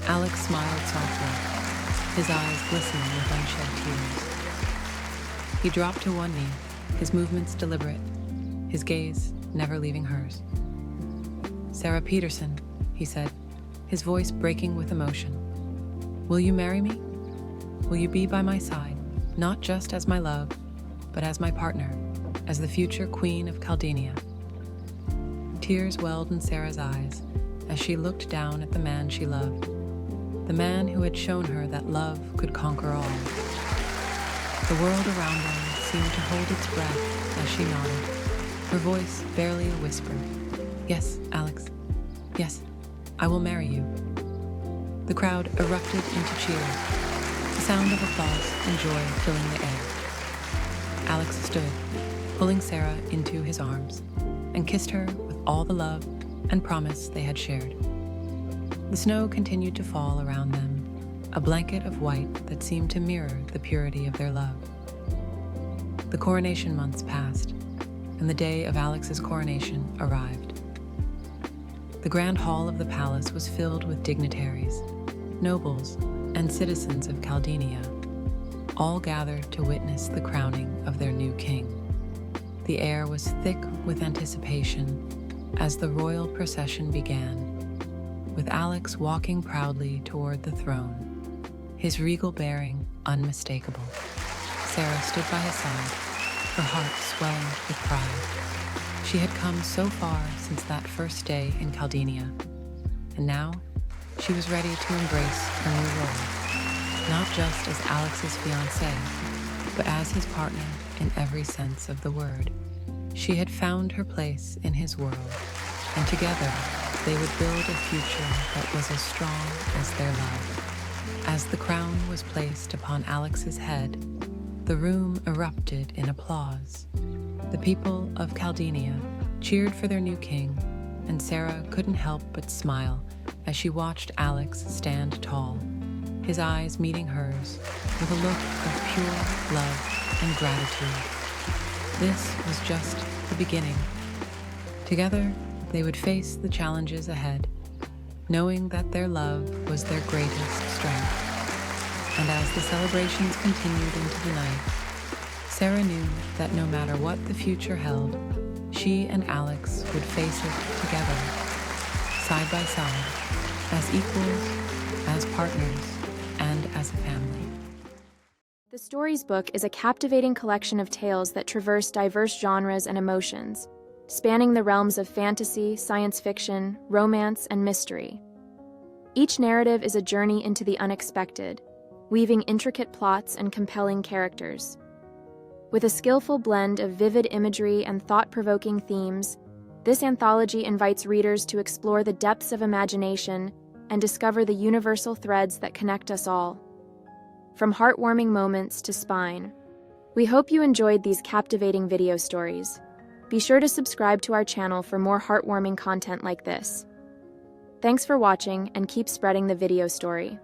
Alex smiled softly, his eyes glistening with unshed tears. He dropped to one knee, his movements deliberate, his gaze never leaving hers. Sarah Peterson, he said, his voice breaking with emotion. Will you marry me? Will you be by my side, not just as my love, but as my partner, as the future Queen of Caldenia? Tears welled in Sarah's eyes as she looked down at the man she loved, the man who had shown her that love could conquer all. The world around them seemed to hold its breath as she nodded, her voice barely a whisper. Yes, Alex. Yes, I will marry you. The crowd erupted into cheers, the sound of applause and joy filling the air. Alex stood, pulling Sarah into his arms, and kissed her with all the love and promise they had shared. The snow continued to fall around them, a blanket of white that seemed to mirror the purity of their love. The coronation months passed, and the day of Alex's coronation arrived. The grand hall of the palace was filled with dignitaries, nobles, and citizens of Caldenia, all gathered to witness the crowning of their new king. The air was thick with anticipation as the royal procession began, with Alex walking proudly toward the throne, his regal bearing unmistakable. Sarah stood by his side, her heart swelling with pride. She had come so far since that first day in Caldenia, and now she was ready to embrace her new role, not just as Alex's fiancée, but as his partner in every sense of the word. She had found her place in his world, and together they would build a future that was as strong as their love. As the crown was placed upon Alex's head, the room erupted in applause. The people of Caldenia cheered for their new king, and Sarah couldn't help but smile as she watched Alex stand tall, his eyes meeting hers with a look of pure love and gratitude. This was just the beginning. Together, they would face the challenges ahead, knowing that their love was their greatest strength. And as the celebrations continued into the night, Sarah knew that no matter what the future held, she and Alex would face it together, side by side, as equals, as partners, and as a family. The Stories book is a captivating collection of tales that traverse diverse genres and emotions, spanning the realms of fantasy, science fiction, romance, and mystery. Each narrative is a journey into the unexpected, weaving intricate plots and compelling characters. With a skillful blend of vivid imagery and thought-provoking themes, this anthology invites readers to explore the depths of imagination and discover the universal threads that connect us all. From heartwarming moments to spine, we hope you enjoyed these captivating video stories. Be sure to subscribe to our channel for more heartwarming content like this. Thanks for watching, and keep spreading the video story.